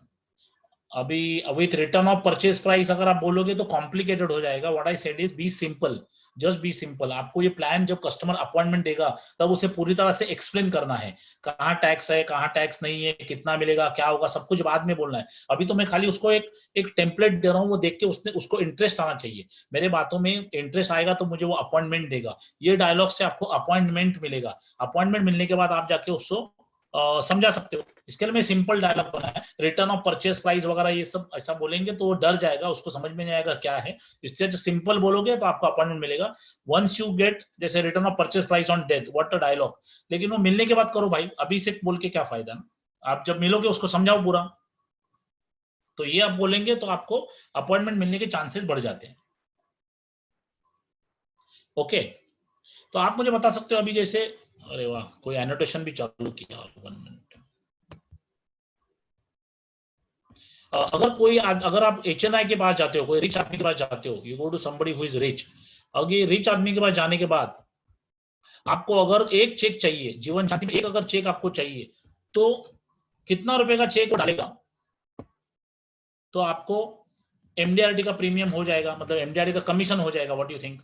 अभी with return of purchase price अगर आप बोलोगे तो कॉम्प्लिकेटेड हो जाएगा। What I said is be simple, just be simple. आपको ये प्लान जब कस्टमर अपॉइंटमेंट देगा तब उसे पूरी तरह से एक्सप्लेन करना है, कहाँ टैक्स है, कहाँ टैक्स नहीं है, कितना मिलेगा, क्या होगा, सब कुछ बाद में बोलना है। अभी तो मैं खाली उसको एक टेम्पलेट दे रहा हूँ, वो देख के उसको इंटरेस्ट आना चाहिए। मेरे बातों में इंटरेस्ट आएगा तो मुझे वो अपॉइंटमेंट देगा। ये डायलॉग से आपको अपॉइंटमेंट मिलेगा। अपॉइंटमेंट मिलने के बाद आप जाके उसको समझा सकते हो। इसके लिए मैं सिंपल डायलॉग बना है, रिटर्न ऑफ परचेज प्राइस वगैरह ये सब ऐसा बोलेंगे तो वो डर जाएगा, उसको समझ में नहीं आएगा क्या है। इससे जो सिंपल बोलोगे तो आपको अपॉइंटमेंट मिलेगा। वंस यू गेट, जैसे return of purchase price on death, what a dialogue. लेकिन वो मिलने के बाद करो भाई, अभी से बोल के क्या फायदा ना। आप जब मिलोगे उसको समझाओ पूरा, तो ये आप बोलेंगे तो आपको अपॉइंटमेंट मिलने के चांसेस बढ़ जाते हैं। ओके, तो आप मुझे बता सकते हो अभी जैसे, अरे वाह, कोई एनोटेशन भी चालू किया, 1 मिनट। अगर कोई अगर आप HNI के पास जाते हो, कोई रिच आदमी के पास जाते हो, you go to somebody who is rich, अगर ये रिच आदमी के पास जाने के बाद आपको अगर एक चेक चाहिए, जीवन ज्योति में एक अगर चेक आपको चाहिए, तो कितना रुपए का चेक वो डालेगा, तो आपको MDRT का प्रीमियम हो जाएगा, मतलब MDRT का कमीशन हो जाएगा। What you think?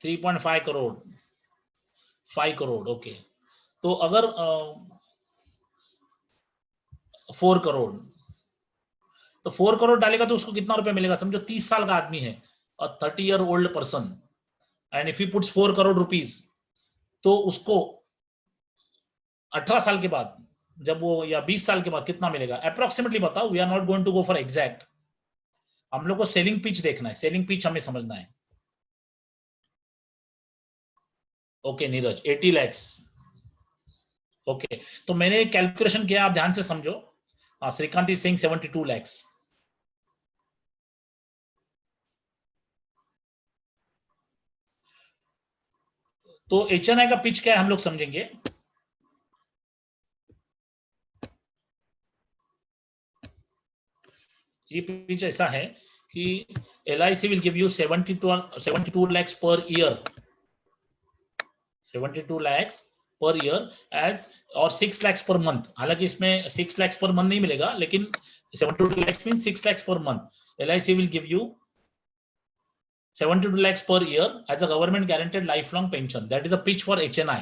3.5 crore, 5 crore, okay. तो अगर 4 करोड़, तो 4 करोड़ डालेगा तो उसको कितना रुपए मिलेगा? समझो 30 साल का आदमी है, और 30 year old person, and if he puts 4 crore rupees, तो उसको 18 साल के बाद, जब वो, या 20 साल के बाद कितना मिलेगा अप्रोक्सीमेटली? बताओ, we are not going to go for exact, हम लोग को सेलिंग पिच देखना है, सेलिंग पिच हमें समझना है। Okay Neeraj, 80 lakhs, okay. तो मैंने कैलकुलेशन किया, आप ध्यान से समझो। Shrikant is saying 72 lakhs। तो HNI का पिच क्या है हम लोग समझेंगे। ये पिच ऐसा है कि LIC will give you 72 lakhs per year, 72 lakhs per year as, और 6 lakhs पर मंथ। हालांकि इसमें 6 lakhs पर मंथ नहीं मिलेगा, लेकिन 72 lakhs mean 6 lakhs per month. LIC will give you 72 lakhs per year as a government guaranteed lifelong pension. That is a pitch for HNI.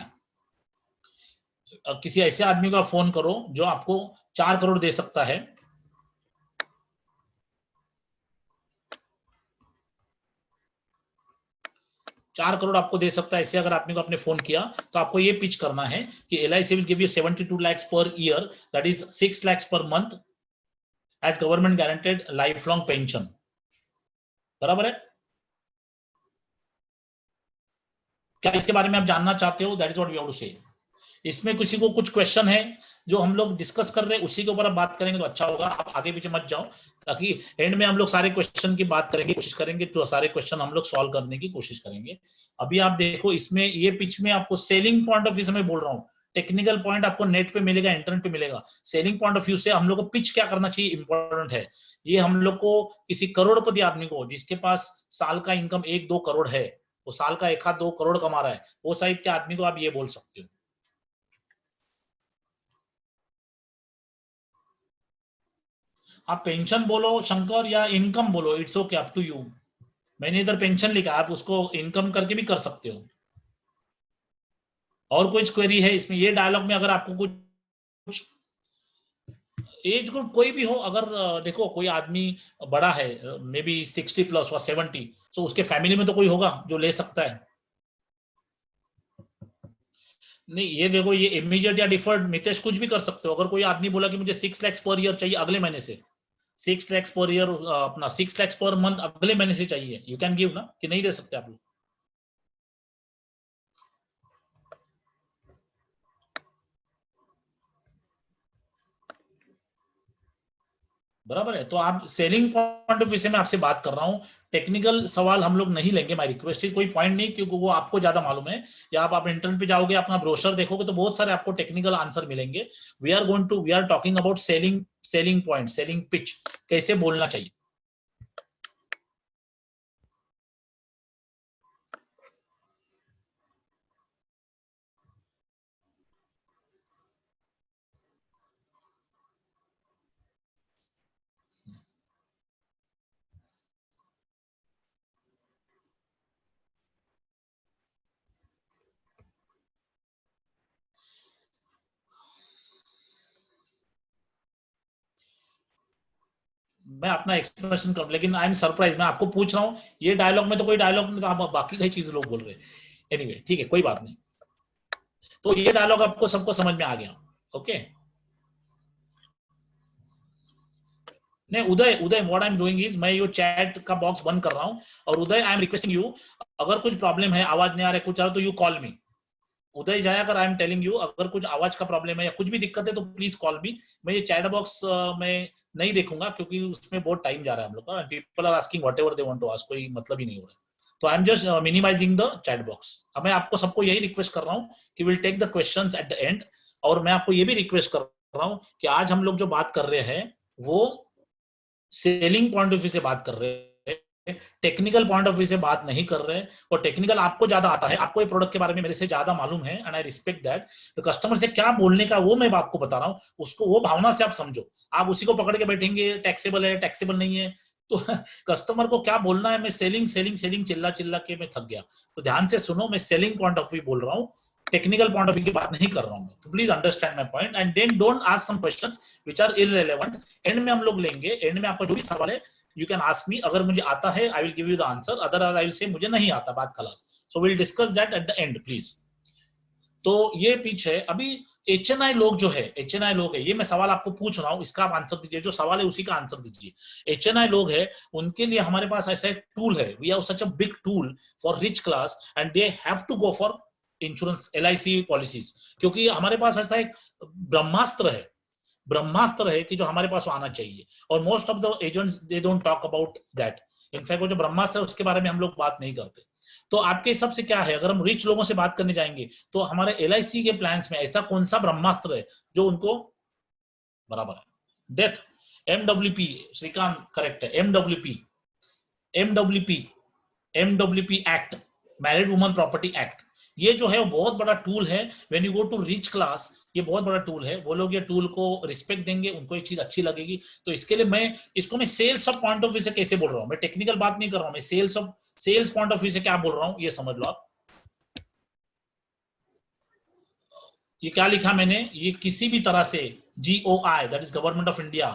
किसी ऐसे आदमी का फोन करो जो आपको 4 करोड़ दे सकता है, 4 करोड़ आपको दे सकता है। ऐसे अगर आदमी को आपने फोन किया, तो आपको ये पिच करना है कि LIC will give you 72 lakhs per year, that is 6 lakhs per month as government guaranteed lifelong pension। बराबर है? क्या इसके बारे में आप जानना चाहते हो? That is what we have to say. इसमें किसी को कुछ क्वेश्चन है जो हम लोग डिस्कस कर रहे हैं, उसी के ऊपर आप बात करेंगे तो अच्छा होगा। आप आगे पीछे मत जाओ, ताकि एंड में हम लोग सारे क्वेश्चन की बात करेंगे, कोशिश करेंगे तो सारे क्वेश्चन हम लोग सॉल्व करने की कोशिश करेंगे। अभी आप देखो, इसमें ये पिच में आपको सेलिंग पॉइंट ऑफ व्यू से मैं बोल रहा हूँ, टेक्निकल पॉइंट आपको नेट पे मिलेगा, इंटरनेट पे मिलेगा। सेलिंग पॉइंट ऑफ व्यू से हम लोग को पिच क्या करना चाहिए इंपॉर्टेंट है। ये हम लोग को किसी करोड़पति आदमी को, जिसके पास साल का इनकम 1-2 करोड़ है, वो साल का 1-2 करोड़ कमा रहा है, वो साइड के आदमी को आप ये बोल सकते हो। आप पेंशन बोलो शंकर, या इनकम बोलो, it's okay, up to you. मैंने इधर पेंशन लिखा, आप उसको इनकम करके भी कर सकते हो। और कुछ क्वेरी है इसमें? ये डायलॉग में अगर आपको कुछ एज ग्रुप कोई भी हो, अगर देखो कोई आदमी बड़ा है, मे बी 60 प्लस और 70, तो उसके फैमिली में तो कोई होगा जो ले सकता है। नहीं, ये देखो, ये इमीडिएट या डिफर्ड मितेश कुछ भी कर सकते हो। अगर कोई आदमी बोला कि मुझे 6 lakhs पर ईयर चाहिए अगले महीने से, 6 lakhs पर ईयर, अपना 6 lakhs पर मंथ अगले महीने से चाहिए, यू कैन गिव ना, कि नहीं दे सकते आप लोग? बराबर है। तो आप सेलिंग पॉइंट ऑफ व्यू से मैं आपसे बात कर रहा हूँ, टेक्निकल सवाल हम लोग नहीं लेंगे। माय रिक्वेस्ट इज, कोई पॉइंट नहीं, क्योंकि वो आपको ज्यादा मालूम है। या आप इंटरनेट पे जाओगे, अपना ब्रोशर देखोगे, तो बहुत सारे आपको टेक्निकल आंसर मिलेंगे। We are talking about selling, selling point, selling pitch, कैसे बोलना चाहिए। मैं अपना एक्सप्रेशन कर, लेकिन आई एम सरप्राइज, मैं आपको पूछ रहा हूँ, ये डायलॉग में तो कोई डायलॉग में, तो आप बाकी कई चीज लोग बोल रहे हैं। एनीवे, ठीक है, कोई बात नहीं। तो ये डायलॉग आपको सबको समझ में आ गया? ओके। नहीं Uday, Uday what I am doing is, मैं ये चैट का बॉक्स बंद कर रहा हूँ, और उदय आई एम रिक्वेस्टिंग यू, अगर कुछ प्रॉब्लम है, आवाज नहीं आ रहा है, कुछ आ रहा, तो you call me. Uday Jayakar, I am telling you, अगर कुछ आवाज का प्रॉब्लम है या कुछ भी दिक्कत है, तो प्लीज कॉल मी। मैं ये चैट बॉक्स में नहीं देखूंगा, क्योंकि उसमें बहुत टाइम जा रहा है हम लोग का। People are asking whatever they want to ask, कोई मतलब ही नहीं हो रहा है। तो I am just minimizing the chat box. अब मैं आपको सबको यही रिक्वेस्ट कर रहा हूँ कि will take the questions at the end. और मैं आपको ये भी रिक्वेस्ट कर रहा हूँ कि आज हम लोग जो बात कर रहे हैं वो सेलिंग पॉइंट ऑफ व्यू से बात कर रहे हैं, टेक्निकल पॉइंट ऑफ व्यू से बात नहीं कर रहे हैं। और टेक्निकल आपको ज्यादा आता है, आपको ये प्रोडक्ट के बारे में मेरे से ज्यादा मालूम है एंड आई रिस्पेक्ट दैट। तो कस्टमर से क्या बोलने का वो मैं आपको बता रहा हूँ, उसको वो भावना से आप समझो। आप उसी को पकड़ के बैठेंगे टैक्सेबल है टैक्सेबल नहीं है, तो कस्टमर को क्या बोलना है, मैं सेलिंग सेलिंग सेलिंग चिल्ला चिल्ला के मैं थक गया। तो ध्यान से सुनो, मैं सेलिंग पॉइंट ऑफ व्यू बोल रहा हूँ, टेक्निकल पॉइंट ऑफ व्यू की बात नहीं कर रहा हूँ। तो please understand my point and then don't ask some questions which are irrelevant. End में हम लोग लेंगे, एंड में आपका जो भी सवाल है यू कैन आस्क मी, अगर मुझे आता है I will give you the answer, otherwise I will say मुझे नहीं आता, बात खलास। So will discuss that at the and please. तो ये पीछे अभी एचएनआई लोग जो है, एचएनआई लोग है, ये मैं सवाल आपको पूछ रहा हूँ, इसका आप आंसर दीजिए, जो सवाल है उसी का आंसर दीजिए। एचएनआई लोग है, उनके लिए हमारे पास ऐसा एक टूल है, we have such a big tool for rich class and they have to go for insurance LIC policies, क्योंकि हमारे पास ऐसा एक ब्रह्मास्त्र है, ब्रह्मास्त्र है कि जो हमारे पास आना चाहिए। और most of the agents they don't talk about that. In fact वो जो ब्रह्मास्त्र है उसके बारे में हम लोग बात नहीं करते। तो आपके हिसाब से क्या है, अगर हम रिच लोगों से बात करने जाएंगे तो हमारे एलआईसी के प्लान्स में ऐसा कौन सा ब्रह्मास्त्र है जो उनको बराबर है? डेथ, एमडब्ल्यूपी, श्रीकांत करेक्ट है, MWP, MWP, MWP act, married woman property act, ये जो है वो बहुत बड़ा टूल है। When you go to rich class, ये बहुत बड़ा टूल है, वो लोग ये टूल को रिस्पेक्ट देंगे, उनको ये चीज अच्छी लगेगी। तो इसके लिए मैं इसको मैं sales of point of view से कैसे बोल रहा हूँ, मैं टेक्निकल बात नहीं कर रहा हूँ, मैं सेल्स पॉइंट ऑफ व्यू से क्या बोल रहा हूँ ये समझ लो आप। ये क्या लिखा मैंने, ये किसी भी तरह से GOI, that is government of India,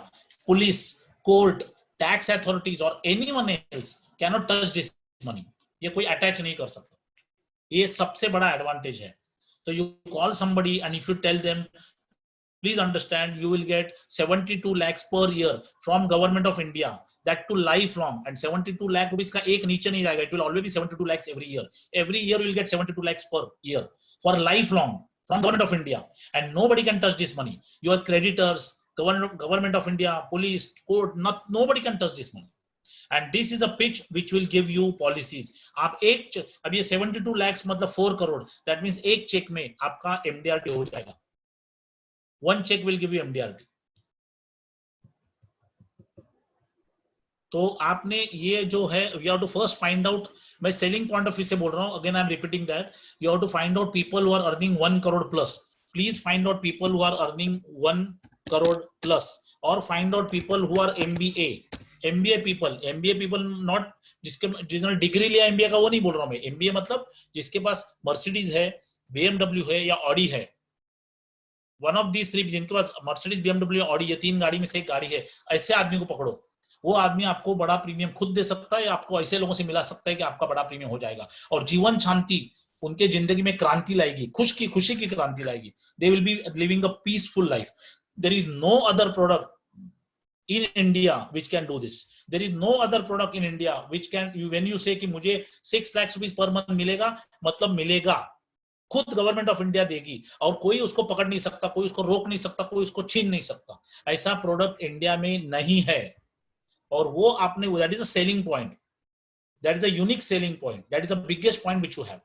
police, court, tax authorities और anyone else can not touch this money, ये कोई अटैच नहीं कर सकता। ये सबसे बड़ा एडवांटेज है। तो you call somebody and if you tell them please understand you will get 72 lakhs per year from government of India, that too life long, and 72 lakh rupees का एक नीचे नहीं जाएगा, it will always be 72 lakhs every year you will get 72 lakhs per year for life long from government of India, and nobody can touch this money. Your creditors, government of India, police, court, nobody can touch this money. And this is a pitch which will give you policies. आप एक, अब ये 72 lakhs मतलब 4 crore, that means एक check में आपका MDRT हो जाएगा, one check will give you MDRT। तो आपने ये जो है you have to first find out, मैं सेलिंग पॉइंट ऑफ व्यू से बोल रहा हूँ, again I am repeating that, you have to find out people who are earning 1 crore plus, please find out people who are earning 1 crore plus, or find out people who are MBA people not जिन्होंने degree लिया MBA का, वो नहीं बोल रहा हूँ मैं। MBA मतलब जिसके पास मर्सिडीज है, BMW है या ऑडी है, वन ऑफ दीज थ्री, जिनके पास मर्सिडीज, BMW या ऑडी, ये 3 गाड़ी में से एक गाड़ी है, ऐसे आदमी को पकड़ो। वो आदमी आपको बड़ा प्रीमियम खुद दे सकता है, आपको ऐसे लोगों से मिला सकता है कि आपका बड़ा प्रीमियम हो जाएगा, और जीवन शांति, उनके जिंदगी में क्रांति लाएगी, खुशी की क्रांति लाएगी। They will be living a peaceful life. There is no other product in India which can do this. There is no other product in India which can, when you say कि मुझे 6 lakhs rupees per month मिलेगा, मतलब मिलेगा, खुद government of India देगी, और कोई उसको पकड़ नहीं सकता, कोई उसको रोक नहीं सकता, कोई उसको छीन नहीं सकता। ऐसा प्रोडक्ट इंडिया में नहीं है, और वो आपने, that is a selling point, that is a unique selling point, that is the biggest point which you have.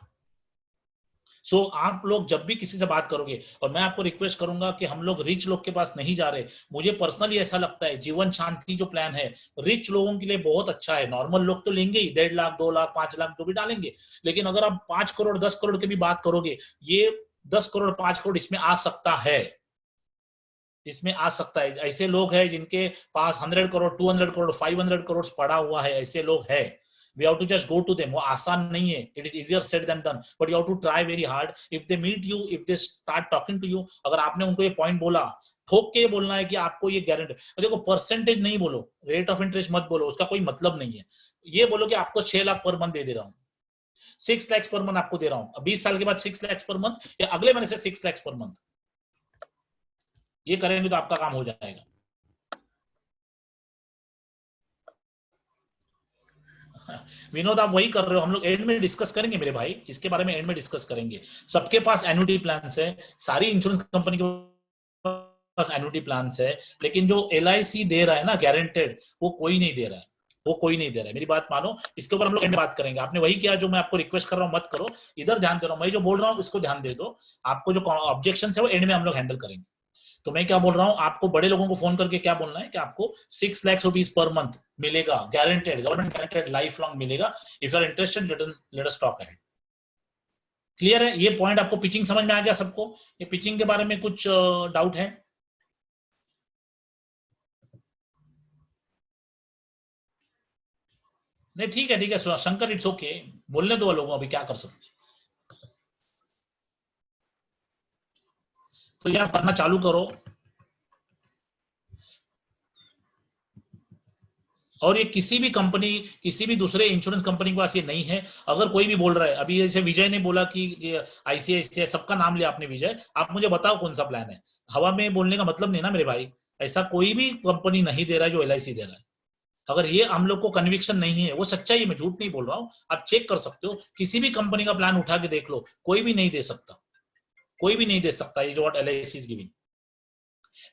So आप लोग जब भी किसी से बात करोगे, और मैं आपको रिक्वेस्ट करूंगा कि हम लोग रिच लोग के पास नहीं जा रहे। मुझे पर्सनली ऐसा लगता है जीवन शांति जो प्लान है रिच लोगों के लिए बहुत अच्छा है। नॉर्मल लोग तो लेंगे ही 1.5 लाख 2 लाख 5 लाख तो भी डालेंगे, लेकिन अगर आप 5 करोड़ 10 करोड़ की भी बात करोगे, ये 10 करोड़ 5 करोड़ इसमें आ सकता है, इसमें आ सकता है। ऐसे लोग हैं जिनके पास 100 करोड़ 200 करोड़ 500 करोड़ पड़ा हुआ है, ऐसे लोग हैं। We have to just go to them. वो आसान नहीं है, it is easier said than done, but you have to try very hard. If they meet you, if they start talking to you, अगर आपने उनको ये पॉइंट बोला, ठोक के बोलना है कि आपको ये गारंटी, देखो परसेंटेज नहीं बोलो, रेट ऑफ इंटरेस्ट मत बोलो, उसका कोई मतलब नहीं है। ये बोलो कि आपको 6 लाख पर मंथ दे रहा हूँ, 6 lakhs पर मंथ आपको दे रहा हूँ, 20 साल के बाद 6 lakhs पर मंथ, या अगले महीने से 6 lakhs पर मंथ, ये करेंगे तो आपका काम हो जाएगा। विनोद आप वही कर रहे हो, हम लोग एंड में डिस्कस करेंगे मेरे भाई, इसके बारे में एंड में डिस्कस करेंगे। सबके पास एन्युटी प्लान्स है, सारी इंश्योरेंस कंपनी के पास एन्युटी प्लान्स है, लेकिन जो LIC दे रहा है ना गारंटेड, वो कोई नहीं दे रहा है, वो कोई नहीं दे रहा है। मेरी बात मानो, इसके ऊपर हम लोग एंड बात करेंगे। आपने वही किया जो मैं आपको रिक्वेस्ट कर रहा हूँ, मत करो, इधर ध्यान दे रहा हूँ, मैं जो बोल रहा हूँ उसको ध्यान दे दो। आपको जो ऑब्जेक्शन है वो एंड में हम लोग हैंडल करेंगे। तो मैं क्या बोल रहा हूँ, आपको बड़े लोगों को फोन करके क्या बोलना है कि आपको 6 लाख रुपीज पर मंथ मिलेगा, guaranteed, government guaranteed, life long मिलेगा। If you are interested let us talk ahead. Clear है ये पॉइंट? आपको पिचिंग समझ में आ गया सबको? ये पिचिंग के बारे में कुछ डाउट है? नहीं ठीक है, ठीक है शंकर, इट्स ओके, बोलने दो लोगों, अभी क्या कर सकते। तो यार पढ़ना चालू करो। और ये किसी भी कंपनी, किसी भी दूसरे इंश्योरेंस कंपनी के पास ये नहीं है। अगर कोई भी बोल रहा है, अभी जैसे विजय ने बोला कि आईसीआईसीआई, सबका नाम लिया आपने विजय, आप मुझे बताओ कौन सा प्लान है। हवा में बोलने का मतलब नहीं ना मेरे भाई, ऐसा कोई भी कंपनी नहीं दे रहा है जो एलआईसी दे रहा है। अगर ये हम लोग को कन्विक्शन नहीं है, वो सच्चाई है, मैं झूठ नहीं बोल रहा हूँ, आप चेक कर सकते हो, किसी भी कंपनी का प्लान उठा के देख लो, कोई भी नहीं दे सकता, कोई भी नहीं दे सकता ये जो व्हाट एलआईसी इज गिविंग।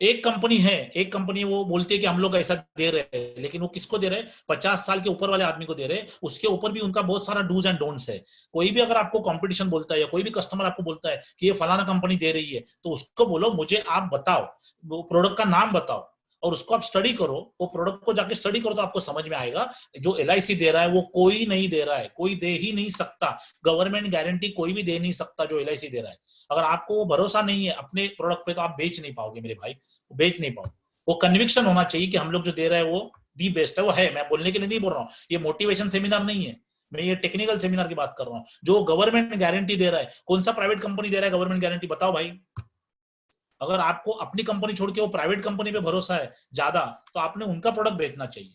एक कंपनी है, एक कंपनी वो बोलती है कि हम लोग ऐसा दे रहे हैं, लेकिन वो किसको दे रहे हैं? 50 साल के ऊपर वाले आदमी को दे रहे हैं। उसके ऊपर भी उनका बहुत सारा डूज एंड डोंट्स है। कोई भी अगर आपको कंपटीशन बोलता है या कोई भी कस्टमर आपको बोलता है कि ये फलाना कंपनी दे रही है, तो उसको बोलो मुझे आप बताओ, वो प्रोडक्ट का नाम बताओ, और उसको आप स्टडी करो, वो प्रोडक्ट को जाके स्टडी करो, तो आपको समझ में आएगा जो एलआईसी दे रहा है वो कोई नहीं दे रहा है, कोई दे ही नहीं सकता। गवर्नमेंट गारंटी कोई भी दे नहीं सकता जो एलआईसी दे रहा है। अगर आपको वो भरोसा नहीं है अपने प्रोडक्ट पे, तो आप बेच नहीं पाओगे मेरे भाई, बेच नहीं पाओगे। वो कन्विक्शन होना चाहिए कि हम लोग जो दे रहे हैं वो दी बेस्ट है। वो है, मैं बोलने के लिए नहीं बोल रहा हूँ, ये मोटिवेशन सेमिनार नहीं है, मैं ये टेक्निकल सेमिनार की बात कर रहा हूँ। जो गवर्नमेंट गारंटी दे रहा है, कौन सा प्राइवेट कंपनी दे रहा है गवर्नमेंट गारंटी, बताओ भाई। अगर आपको अपनी कंपनी छोड़ के वो प्राइवेट कंपनी पे भरोसा है ज्यादा, तो आपने उनका प्रोडक्ट बेचना चाहिए।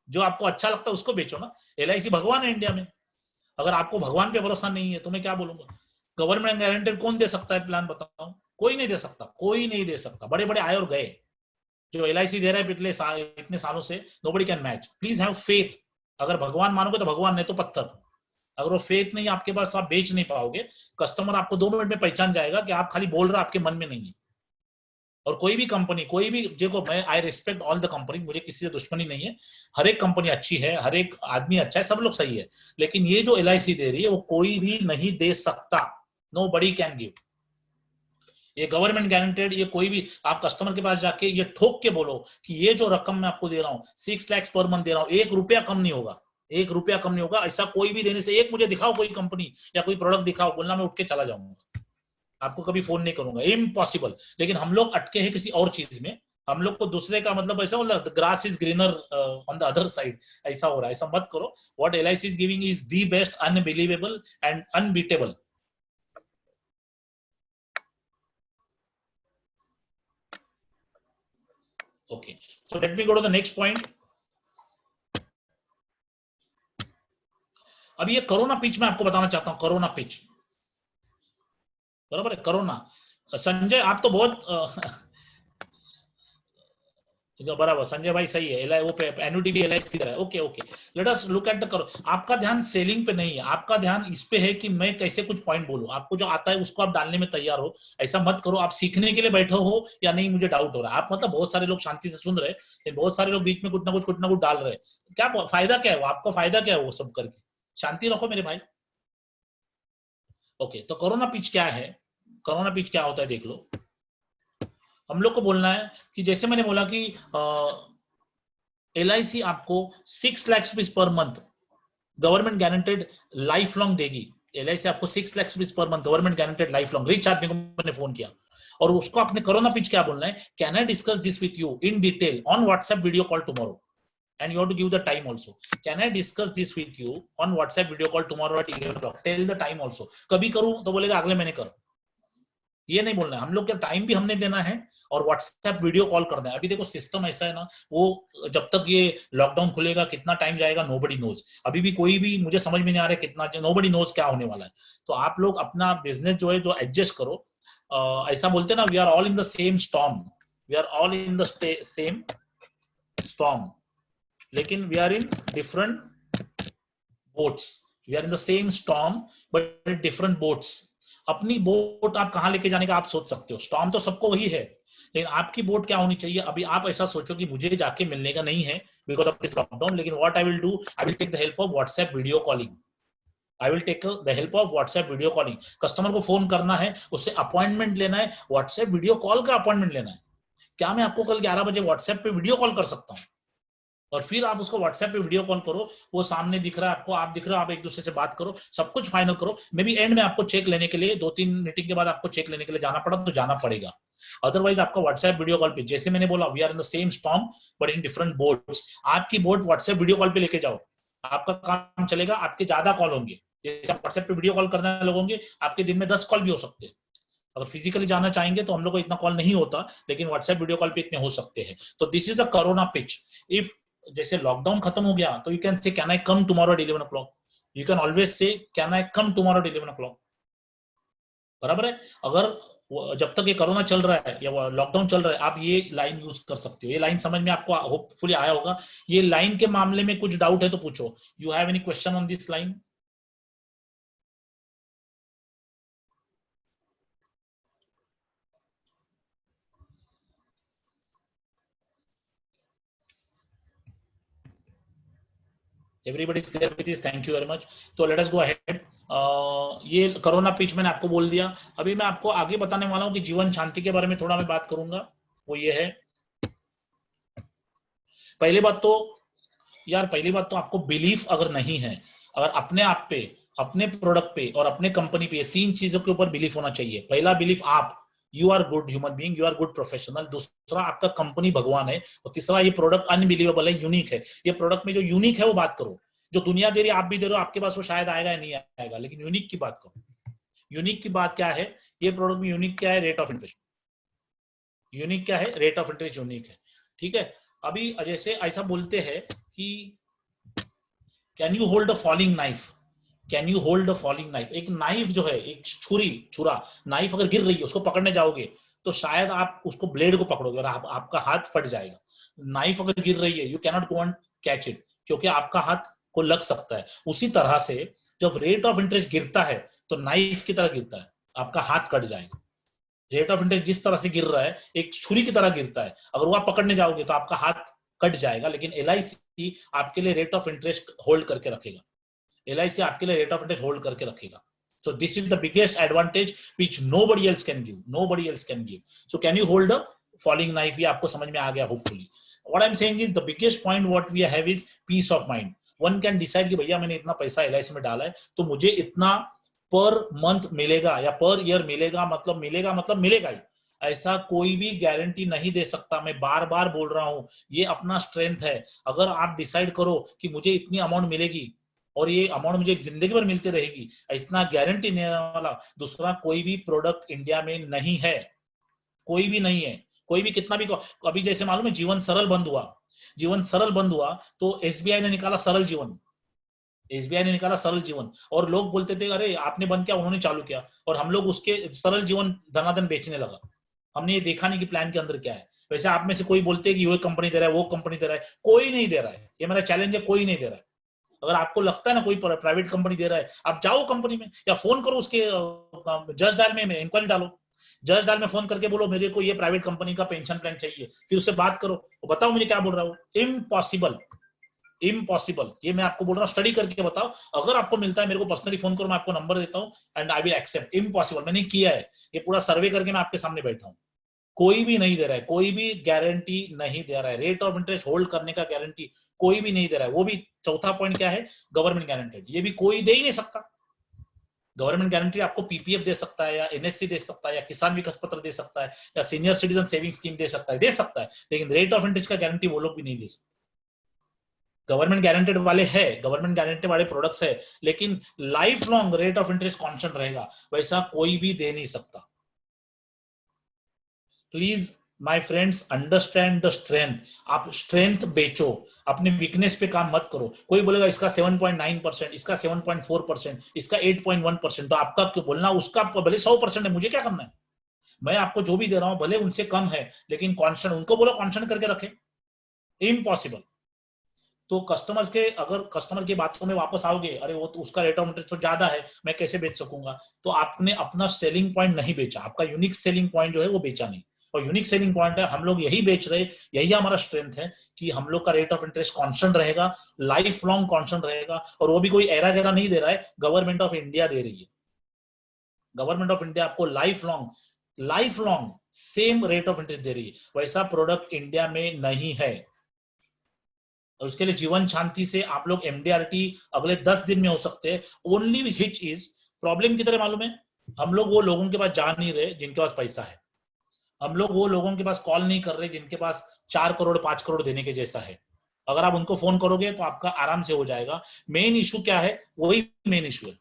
जो आपको अच्छा लगता है उसको बेचो ना। एलआईसी भगवान है इंडिया में। अगर आपको भगवान पे भरोसा नहीं है तो मैं क्या बोलूंगा? गवर्नमेंट गारंटेड कौन दे सकता है प्लान, बताओ? कोई नहीं दे सकता, कोई नहीं दे सकता। बड़े बड़े आए और गए। जो एलआईसी दे रहा है पिछले इतने सालों से, nobody can match. Please have faith. अगर भगवान मानोगे तो भगवान, नहीं तो पत्थर। अगर वो फेथ नहीं आपके पास, तो आप बेच नहीं पाओगे। कस्टमर आपको 2 मिनट में पहचान जाएगा कि आप खाली बोल रहे आपके मन में नहीं है। और कोई भी कंपनी, कोई भी, देखो मैं I respect all the companies, मुझे किसी से दुश्मनी नहीं है। हर एक कंपनी अच्छी है, हर एक आदमी अच्छा है, सब लोग सही है। लेकिन ये जो एलआईसी दे रही है वो कोई भी नहीं दे सकता। Nobody can give. ये गवर्नमेंट गारंटेड, ये कोई भी आप कस्टमर के पास जाके ये ठोक के बोलो कि ये जो रकम मैं आपको दे रहा हूँ 6 लाख पर मंथ दे रहा हूँ, 1 रुपया कम नहीं होगा, 1 रुपया कम नहीं होगा। ऐसा कोई भी देने से, एक मुझे दिखाओ कोई कंपनी या कोई प्रोडक्ट दिखाओ, बोलना मैं उठ के चला जाऊंगा, आपको कभी फोन नहीं करूंगा, इम्पॉसिबल। लेकिन हम लोग अटके हैं किसी और चीज में। हम लोग को दूसरे का मतलब ऐसा बोला, the grass is greener on the other side, ऐसा हो रहा है। ऐसा मत करो। What LIC is giving is the best, unbelievable and unbeatable. Okay, so let me go to the next point. अब ये कोरोना पिच मैं आपको बताना चाहता हूं, कोरोना पिच, बराबर है कोरोना। संजय आप तो बहुत बराबर, संजय भाई सही है। एलआई वो एनुटी भी एलआईसी का है। Okay okay, let us look at the करो। आपका ध्यान सेलिंग पे नहीं है, आपका ध्यान इस पे है कि मैं कैसे कुछ पॉइंट बोलूं। आपको जो आता है उसको आप डालने में तैयार हो। ऐसा मत करो आप सीखने के लिए बैठे हो या नहीं मुझे डाउट हो रहा है। आप मतलब बहुत सारे लोग शांति से सुन रहे हैं, लेकिन बहुत सारे लोग बीच में कुछ ना कुछ डाल रहे हैं। क्या फायदा क्या है वो, आपका फायदा क्या है वो सब करके? शांति रखो मेरे भाई। ओके, तो कोरोना पिच क्या है? कोरोना पिच क्या होता है देख लो। हम लोग को बोलना है कि जैसे मैंने बोला कि एलआईसी आपको 6 lakh rupees per month government guaranteed life long देगी। एलआईसी आपको 6 lakh rupees per month government guaranteed life long. Rich आदमी को मैंने फोन किया और उसको अपने कोरोना पिच क्या बोलना है, can I discuss this with you in detail on WhatsApp video call tomorrow, and you have to give the time also. Can I discuss this with you on WhatsApp video call tomorrow at 11 o'clock? Tell the time also. कभी करूं तो बोलेगा अगले महीने करो, ये नहीं बोलना है। हम लोग का टाइम भी हमने देना है और व्हाट्सएप वीडियो कॉल करना है। अभी देखो सिस्टम ऐसा है ना, वो जब तक ये लॉकडाउन खुलेगा कितना टाइम जाएगा नोबडी नोज। अभी भी कोई भी मुझे समझ में नहीं आ रहा है कितना, नोबडी नोज क्या होने वाला है। तो आप लोग अपना बिजनेस जो है जो एडजस्ट करो। ऐसा बोलते हैं ना, we are all in the same storm, we are all in the same storm, लेकिन we are in different boats. We are in the same storm but different boats. अपनी बोट आप कहां लेके जाने का आप सोच सकते हो। स्टॉर्म तो सबको वही है, लेकिन आपकी बोट क्या होनी चाहिए, अभी आप ऐसा सोचो कि मुझे जाके मिलने का नहीं है बिकॉज ऑफ दिस लॉकडाउन, लेकिन what I will do, I will take the help of WhatsApp video calling. I will take the help of WhatsApp video calling. Customer को फोन करना है, उससे अपॉइंटमेंट लेना है, व्हाट्सएप वीडियो कॉल का appointment लेना है। क्या मैं आपको कल 11 बजे व्हाट्सएप पे वीडियो कॉल कर सकता हूँ? और फिर आप उसको व्हाट्सएप पे वीडियो कॉल करो, वो सामने दिख रहा है आपको, आप दिख रहे हो, आप एक दूसरे से बात करो, सब कुछ फाइनल करो। मे बी एंड में आपको चेक लेने के लिए 2-3 मीटिंग के बाद आपको चेक लेने के लिए जाना पड़ा तो जाना पड़ेगा। अदरवाइज आपका व्हाट्सएप वीडियो कॉल पे, जैसे मैंने बोला, we are in the same storm but in different boats. आपकी बोट व्हाट्सएप वीडियो कॉल पे लेके जाओ, आपका काम चलेगा, आपके ज्यादा कॉल होंगे। जैसे आप व्हाट्सएप पे वीडियो कॉल करने लोग होंगे, आपके दिन में 10 कॉल भी हो सकते हैं। अगर फिजिकली जाना चाहेंगे तो हम लोग को इतना कॉल नहीं होता, लेकिन व्हाट्सएप वीडियो कॉल पे इतने हो सकते हैं। तो this is a corona pitch. If जैसे लॉकडाउन खत्म हो गया तो you can say can I come tomorrow at 11 o'clock, you can always say can I come tomorrow at 11 o'clock। बराबर है? अगर जब तक ये कोरोना चल रहा है या लॉकडाउन चल रहा है, आप ये लाइन यूज कर सकते हो। ये लाइन समझ में आपको होपफुली आया होगा। ये लाइन के मामले में कुछ डाउट है तो पूछो। You have any question on this line? Everybody is clear with this? Thank you very much. So let us go ahead. ये कोरोना पिच मैंने आपको बोल दिया। अभी मैं आपको आगे बताने वाला हूँ कि जीवन शांति के बारे में थोड़ा मैं बात करूंगा। वो ये है, पहली बात तो यार, पहली बात तो आपको बिलीफ अगर नहीं है, अगर अपने आप पे, अपने प्रोडक्ट पे और अपने कंपनी पे, 3 चीजों के ऊपर बिलीफ होना चाहिए। पहला बिलीफ, आप you are good human being, you are good professional. दूसरा, आपका कंपनी भगवान है। और तीसरा, ये प्रोडक्ट अनबिलीवेबल है, यूनिक है। ये प्रोडक्ट में जो यूनिक है वो बात करो। जो दुनिया दे रही है आप भी दे रहे हो, आपके पास वो शायद आएगा या नहीं आएगा, लेकिन यूनिक की बात करो। यूनिक की बात क्या है? ये प्रोडक्ट में यूनिक क्या है? Rate of interest. यूनिक क्या है? रेट ऑफ इंटरेस्ट यूनिक है। ठीक है? अभी जैसे ऐसा बोलते हैं कि can you hold a falling knife, can you hold a falling knife. एक नाइफ जो है, एक छुरा नाइफ अगर गिर रही है, उसको पकड़ने जाओगे तो शायद आप उसको ब्लेड को पकड़ोगे और आपका हाथ फट जाएगा। नाइफ अगर गिर रही है, you cannot go and catch it, क्योंकि आपका हाथ को लग सकता है। उसी तरह से जब रेट ऑफ इंटरेस्ट गिरता है तो नाइफ की तरह गिरता है, आपका हाथ कट जाएगा। रेट ऑफ इंटरेस्ट जिस तरह से गिर रहा है, एक छुरी की तरह गिरता है। अगर वो आप पकड़ने जाओगे तो आपका हाथ कट जाएगा, लेकिन LIC आपके लिए रेट ऑफ इंटरेस्ट होल्ड करके रखेगा। LIC आपके लिए रेट ऑफ इंटरेस्ट होल्ड करके रखेगा। So this is the biggest advantage which nobody else can give. Nobody else can give. So can you hold a falling knife? ये आपको समझ में आ गया hopefully. What I'm saying is the biggest point what we have is peace of mind. One can decide कि भैया मैंने इतना पैसा LIC में डाला है तो मुझे इतना पर मंथ मिलेगा या पर ईयर मिलेगा, मतलब मिलेगा ही। ऐसा कोई भी गारंटी नहीं दे सकता। मैं बार बार बोल रहा हूं, ये अपना स्ट्रेंथ है। अगर आप डिसाइड करो कि मुझे इतनी अमाउंट मिलेगी और ये अमाउंट मुझे जिंदगी भर मिलती रहेगी, इतना गारंटी देने वाला दूसरा कोई भी प्रोडक्ट इंडिया में नहीं है। कोई भी नहीं है। कोई भी कितना भी, अभी जैसे मालूम है जीवन सरल बंद हुआ, जीवन सरल बंद हुआ तो SBI ने निकाला सरल जीवन। SBI ने निकाला सरल जीवन और लोग बोलते थे अरे आपने बंद किया, उन्होंने चालू किया, और हम लोग उसके सरल जीवन धनाधन बेचने लगा। हमने ये देखा नहीं कि प्लान के अंदर क्या है। वैसे आप में से कोई बोलते हैं कि ये कंपनी दे रहा है, वो कंपनी दे रहा है, कोई नहीं दे रहा है। ये मेरा चैलेंज है, कोई नहीं दे रहा है। अगर आपको लगता है ना कोई प्राइवेट कंपनी दे रहा है, आप जाओ कंपनी में या फोन करो, उसके जस्ट डायल में इंक्वायरी डालो। जस्ट डायल में फोन करके बोलो मेरे को ये प्राइवेट कंपनी का पेंशन प्लान चाहिए, फिर उससे बात करो, बताओ मुझे क्या बोल रहा हूँ। Impossible, impossible. ये मैं आपको बोल रहा हूँ, स्टडी करके बताओ। अगर आपको मिलता है मेरे को पर्सनली फोन करो, मैं आपको नंबर देता हूँ and I will accept. Impossible, मैंने किया है, ये पूरा सर्वे करके मैं आपके सामने बैठा हूँ। कोई भी नहीं दे रहा है, कोई भी गारंटी नहीं दे रहा है। रेट ऑफ इंटरेस्ट होल्ड करने का गारंटी कोई भी नहीं दे रहा है। वो भी चौथा पॉइंट क्या है? Government guaranteed. ये भी कोई दे ही नहीं सकता। गवर्नमेंट गारंटी आपको PPF दे सकता है या NSC दे सकता है या किसान विकास पत्र दे सकता है या सीनियर सिटीजन सेविंग स्कीम दे सकता है, लेकिन रेट ऑफ इंटरेस्ट का गारंटी वो लोग भी नहीं दे सकते। गवर्नमेंट गारंटेड वाले है, गवर्नमेंट गारंटेड वाले प्रोडक्ट्स है, लेकिन life long rate of interest constant रहेगा, वैसा कोई भी दे नहीं सकता। Please my friends understand the strength. आप स्ट्रेंथ बेचो, अपने वीकनेस पे काम मत करो। कोई बोलेगा इसका 7.9%, इसका 7.4%, इसका 8.1%, तो आपका क्यों बोलना? उसका भले 100% है, मुझे क्या करना है? मैं आपको जो भी दे रहा हूं भले उनसे कम है, लेकिन कांस्टेंट, उनको बोलो कांस्टेंट करके रखे। इम्पॉसिबल। तो कस्टमर्स के, अगर कस्टमर की बातों में वापस आओगे, अरे वो तो उसका रेट ऑफ इंटरेस्ट तो ज्यादा है, मैं कैसे बेच सकूंगा, तो आपने अपना सेलिंग पॉइंट नहीं बेचा, आपका यूनिक सेलिंग पॉइंट जो है वो बेचा नहीं। और यूनिक सेलिंग पॉइंट है, हम लोग यही बेच रहे, यही हमारा स्ट्रेंथ है कि हम लोग का रेट ऑफ इंटरेस्ट कांस्टेंट रहेगा, लाइफ लॉन्ग कांस्टेंट रहेगा, और वो भी कोई एरा गैरा नहीं दे रहा है, गवर्नमेंट ऑफ इंडिया दे रही है। गवर्नमेंट ऑफ इंडिया आपको life long same rate of interest दे रही है। वैसा प्रोडक्ट इंडिया में नहीं है। और उसके लिए जीवन शांति से आप लोग एमडीआरटी अगले 10 दिन में हो सकते हैं। ओनली हिच इज, प्रॉब्लम किधर है मालूम है? हम लोग वो लोगों के पास जा नहीं रहे जिनके पास पैसा है, हम लोग वो लोगों के पास कॉल नहीं कर रहे जिनके पास 4 करोड़ 5 करोड़ देने के जैसा है। अगर आप उनको फोन करोगे तो आपका आराम से हो जाएगा। मेन इशू क्या है? वही मेन इशू है।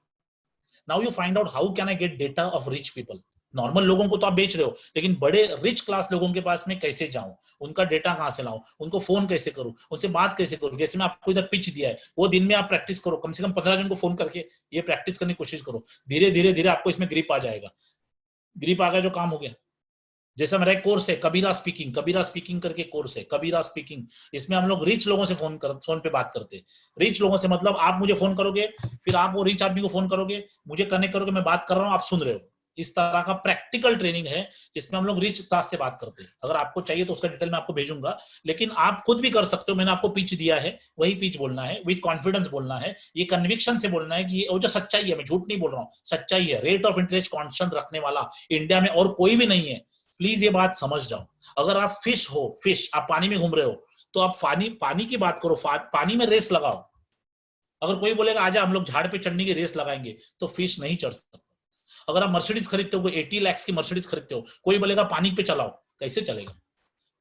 Now you find out how can I get data of rich people. Normal लोगों को तो आप बेच रहे हो, लेकिन बड़े रिच क्लास लोगों के पास में कैसे जाऊं, उनका डेटा कहां से लाऊं, उनको फोन कैसे करूं, उनसे बात कैसे करूं। जैसे मैं आपको इधर पिच दिया है, वो दिन में आप प्रैक्टिस करो, कम से कम 15 जन को फोन करके ये प्रैक्टिस करने की कोशिश करो। धीरे धीरे धीरे आपको इसमें ग्रिप आ जाएगा। ग्रिप आ गया जो काम हो गया। जैसा मेरा एक कोर्स है कबीरा स्पीकिंग करके कोर्स है, कबीरा स्पीकिंग। इसमें हम लोग रिच लोगों से फोन पे बात करते हैं। रिच लोगों से मतलब आप मुझे फोन करोगे, फिर आप वो रिच आदमी को फोन करोगे, मुझे कनेक्ट करोगे, मैं बात कर रहा हूँ, आप सुन रहे हो। इस तरह का प्रैक्टिकल ट्रेनिंग है जिसमें हम लोग रिच क्लास से बात करते हैं। अगर आपको चाहिए तो उसका डिटेल मैं आपको भेजूंगा, लेकिन आप खुद भी कर सकते हो। मैंने आपको पिच दिया है, वही पिच बोलना है, विद कॉन्फिडेंस बोलना है, ये कन्विक्शन से बोलना है कि ये जो सच्चाई है, मैं झूठ नहीं बोल रहा हूँ, सच्चाई है। रेट ऑफ इंटरेस्ट कांस्टेंट रखने वाला इंडिया में और कोई भी नहीं है। प्लीज ये बात समझ जाओ। अगर आप फिश आप पानी में घूम रहे हो, तो आप पानी की बात करो, पानी में रेस लगाओ। अगर कोई बोलेगा आजा हम लोग झाड़ पे चढ़ने की रेस लगाएंगे, तो फिश नहीं चढ़ सकता। अगर आप मर्सिडीज खरीदते हो, कोई 80 लाख की मर्सिडीज खरीदते हो, कोई बोलेगा पानी पे चलाओ, कैसे चलेगा?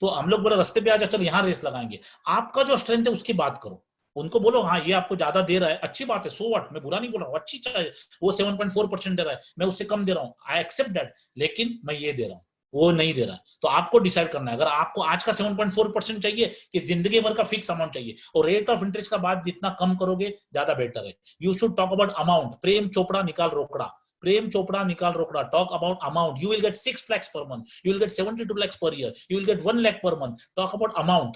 तो हम लोग बोले रास्ते पे आजा, चल यहाँ रेस लगाएंगे। आपका जो स्ट्रेंथ है उसकी बात करो, उनको बोलो हाँ ये आपको ज्यादा दे रहा है, अच्छी बात है, सो व्हाट, मैं बुरा नहीं बोल रहा हूँ, अच्छी चाहे वो 7.4% दे रहा है, मैं उससे कम दे रहा हूँ, आई एक्सेप्ट दैट, लेकिन मैं ये दे रहा हूँ, वो नहीं दे रहा। तो आपको डिसाइड करना है, अगर आपको आज का 7.4% चाहिए कि जिंदगी भर का फिक्स अमाउंट चाहिए। और रेट ऑफ इंटरेस्ट का बात जितना कम करोगे ज्यादा बेटर है। You should talk about amount. Prem Chopra निकाल रोकड़ा, talk about amount. You will get 6 lakhs per month, you will get 72 lakhs per year, you will get 1 lakh per month. Talk about amount.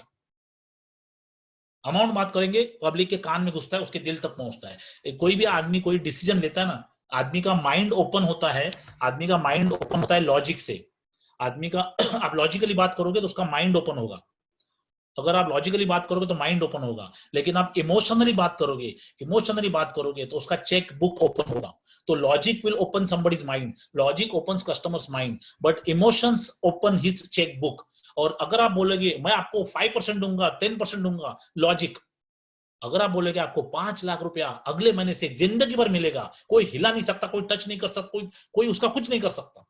Amount बात करेंगे, public के कान में घुसता है, उसके दिल तक पहुंचता है। कोई भी आदमी कोई डिसीजन लेता है ना, आदमी का माइंड ओपन होता है, आदमी का माइंड ओपन होता है लॉजिक से। आदमी का आप लॉजिकली बात करोगे तो उसका माइंड ओपन होगा। अगर आप लॉजिकली बात करोगे तो माइंड ओपन होगा, लेकिन आप इमोशनली बात करोगे तो उसका चेक बुक ओपन होगा। तो logic will open somebody's mind, logic opens customers mind, but emotions open his cheque book. और अगर आप बोलोगे मैं आपको 5% दूंगा, 10% दूंगा, लॉजिक। अगर आप बोलोगे आपको 5 लाख रुपया अगले महीने से जिंदगी भर मिलेगा, कोई हिला नहीं सकता, कोई टच नहीं कर सकता, कोई उसका कुछ नहीं कर सकता,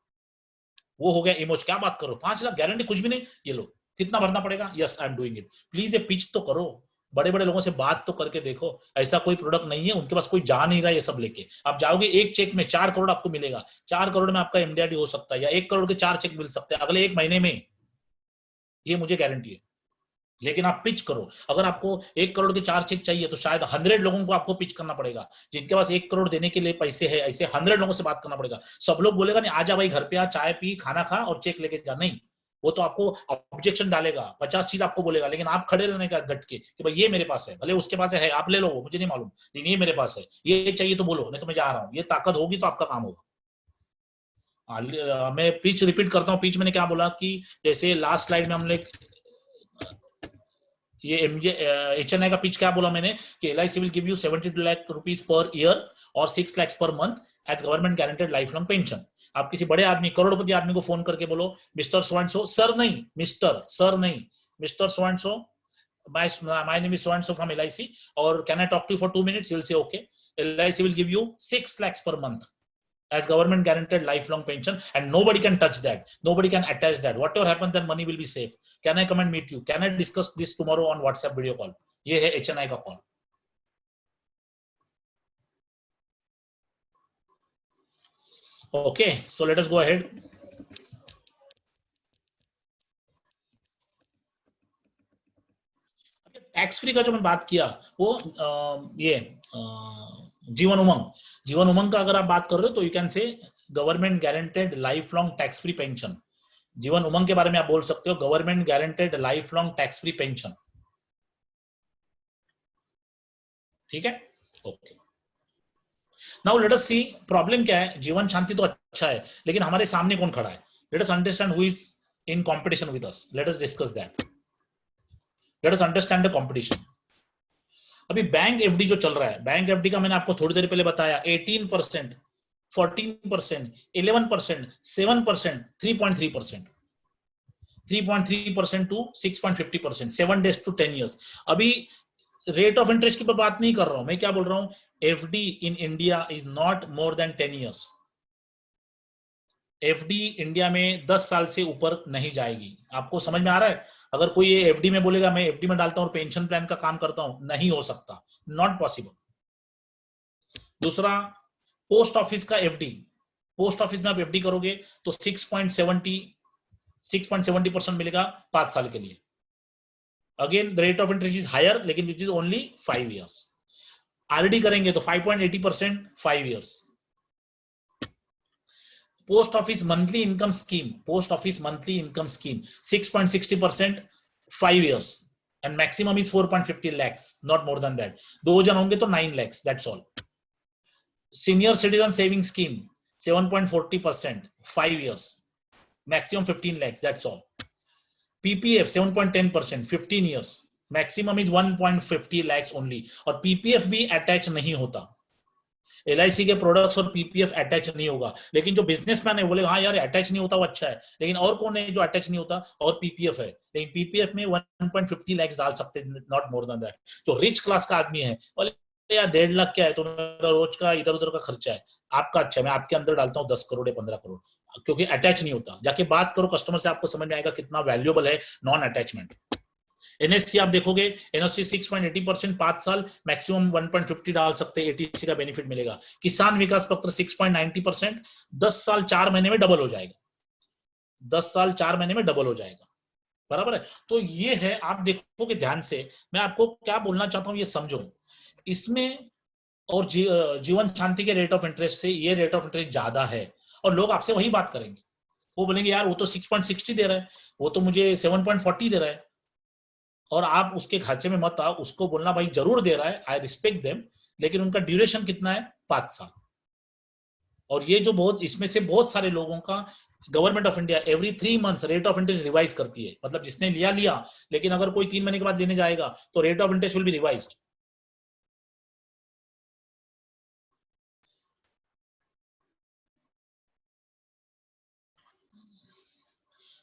वो हो गया इमोश। क्या बात करो, 5 लाख गारंटी, कुछ भी नहीं, ये लो। कितना भरना पड़ेगा? Yes I am doing it. Please ये पिच तो करो, बड़े बड़े लोगों से बात तो करके देखो। ऐसा कोई प्रोडक्ट नहीं है, उनके पास कोई जा नहीं रहा है ये सब लेके। आप जाओगे एक चेक में 4 करोड़ आपको मिलेगा, 4 करोड़ में आपका एमडीआरटी हो सकता है, या 1 करोड़ के 4 चेक मिल सकते हैं अगले 1 महीने में, ये मुझे गारंटी है। लेकिन आप पिच करो। अगर आपको 1 करोड़ के 4 चेक चाहिए तो शायद 100 लोगों को आपको पिच करना पड़ेगा जिनके पास 1 करोड़ देने के लिए पैसे है। ऐसे 100 लोगों से बात करना पड़ेगा। सब लोग बोलेगा नहीं आजा भाई घर पे आ, चाय पी, खाना खा और चेक लेके जा, नहीं। वो तो आपको ऑब्जेक्शन डालेगा, 50 चीज आपको बोलेगा, लेकिन आप खड़े रहने का डट के कि भाई ये मेरे पास है, भले उसके पास है, आप ले लो, वो मुझे नहीं मालूम, लेकिन ये मेरे पास है, ये चाहिए तो बोलो, नहीं तो मैं जा रहा हूँ। ये ताकत होगी तो आपका काम होगा। मैं पिच रिपीट करता हूँ। पिच मैंने क्या बोला कि जैसे लास्ट स्लाइड में हमने ये एमजे एचएनआई का पिच क्या बोला मैंने कि LIC will give you 72 lakh rupees per year और 6 lakh per month as government guaranteed life long pension. आप किसी बड़े आदमी, करोड़पति आदमी को फोन करके बोलो mister so and so, sir नहीं, mister so and so, my name is so and so from LIC, or can I talk to you for 2 minutes? You'll say okay. LIC will give you 6 lakhs per month as government guaranteed lifelong pension, and nobody can touch that, nobody can attach that. Whatever happens, that money will be safe. Can I come and meet you? Can I discuss this tomorrow on WhatsApp video call? ये है HNI का call. Okay, so let us go ahead. Tax free का जो मैं बात किया वो ये जीवन उमंग का अगर आप बात कर रहे हो तो you can say government guaranteed life long tax free pension. Jeevan Umang के बारे में आप बोल सकते हो government guaranteed life long tax free pension. ठीक है, ओके। नाउ लेट अस सी प्रॉब्लम क्या है। जीवन शांति तो अच्छा है, लेकिन हमारे सामने कौन खड़ा है? Late us understand who is in competition with us. Let us discuss that. Let us understand the competition. अभी बैंक एफडी जो चल रहा है, बैंक एफडी का मैंने आपको थोड़ी देर पहले बताया 18%, 14%, 11%, 7%, 3.3%, 3.3% to 6.50%, 7 days to 10 years. अभी रेट ऑफ इंटरेस्ट की बात नहीं कर रहा हूं, मैं क्या बोल रहा हूं, FD in India is not more then 10 years. FD India में 10 साल से ऊपर नहीं जाएगी. आपको समझ में आ रहा है? अगर कोई ये एफडी में बोलेगा मैं एफडी में डालता हूं और पेंशन प्लान का काम करता हूं, नहीं हो सकता, नॉट पॉसिबल. दूसरा, पोस्ट ऑफिस का एफडी, पोस्ट ऑफिस में आप एफडी करोगे तो 6.70% मिलेगा 5 साल के लिए. Again rate of interest is higher, लेकिन which is only 5 years. RD करेंगे तो 5.80% 5 years. Post office monthly income scheme, post office monthly income scheme 6.60% 5 years, and maximum is 4.50 lakhs, not more than that. 2 जन होंगे तो 9 lakhs, that's all. Senior citizen saving scheme 7.40% 5 years, maximum 15 lakhs, that's all. PPF 7.10% 15 years, maximum is 1.50 lakhs only. और PPF भी attach नहीं होता. LIC के products और PPF attach नहीं होगा, लेकिन जो बिजनेसमैन है बोलेगा हाँ यार अटैच नहीं होता वो अच्छा है, लेकिन और कौन है जो अटैच नहीं होता और PPF है, लेकिन PPF में 1.50 lakhs डाल सकते हैं, नॉट मोर देन दैट. जो रिच क्लास का आदमी है बोले यार 1.5 लाख क्या है, तो मेरा रोज का इधर उधर का खर्चा है, आपका अच्छा है, मैं आपके अंदर डालता हूँ 10 करोड़ या 15 करोड़, क्योंकि अटैच नहीं होता. जाके बात करो कस्टमर से, आपको समझ में आएगा कितना वैल्यूएबल है नॉन अटैचमेंट. एनएससी आप देखोगे, एनएससी 6.80% 5 साल, मैक्सिमम 1.50 डाल सकते हैं, एटीसी का बेनिफिट मिलेगा. किसान विकास पत्र 6.90% 10 साल 4 महीने में डबल हो जाएगा, 10 साल 4 महीने में डबल हो जाएगा, बराबर है. तो ये है, आप देखोगे ध्यान से, मैं आपको क्या बोलना चाहता हूं ये समझो. इसमें और जीवन शांति के रेट ऑफ इंटरेस्ट से ये रेट ऑफ इंटरेस्ट ज्यादा है, और लोग आपसे वही बात करेंगे, वो बोलेंगे यार वो तो 6.60 दे रहा है, वो तो मुझे 7.40 दे रहा है, और आप उसके खांचे में मत आओ. उसको बोलना भाई जरूर दे रहा है, आई रिस्पेक्ट देम, लेकिन उनका ड्यूरेशन कितना है, 5 साल. और ये जो बहुत, इसमें से बहुत सारे लोगों का government of India every 3 months rate of interest revise करती है. मतलब जिसने लिया, लेकिन अगर कोई 3 महीने के बाद लेने जाएगा तो rate of interest will be revised.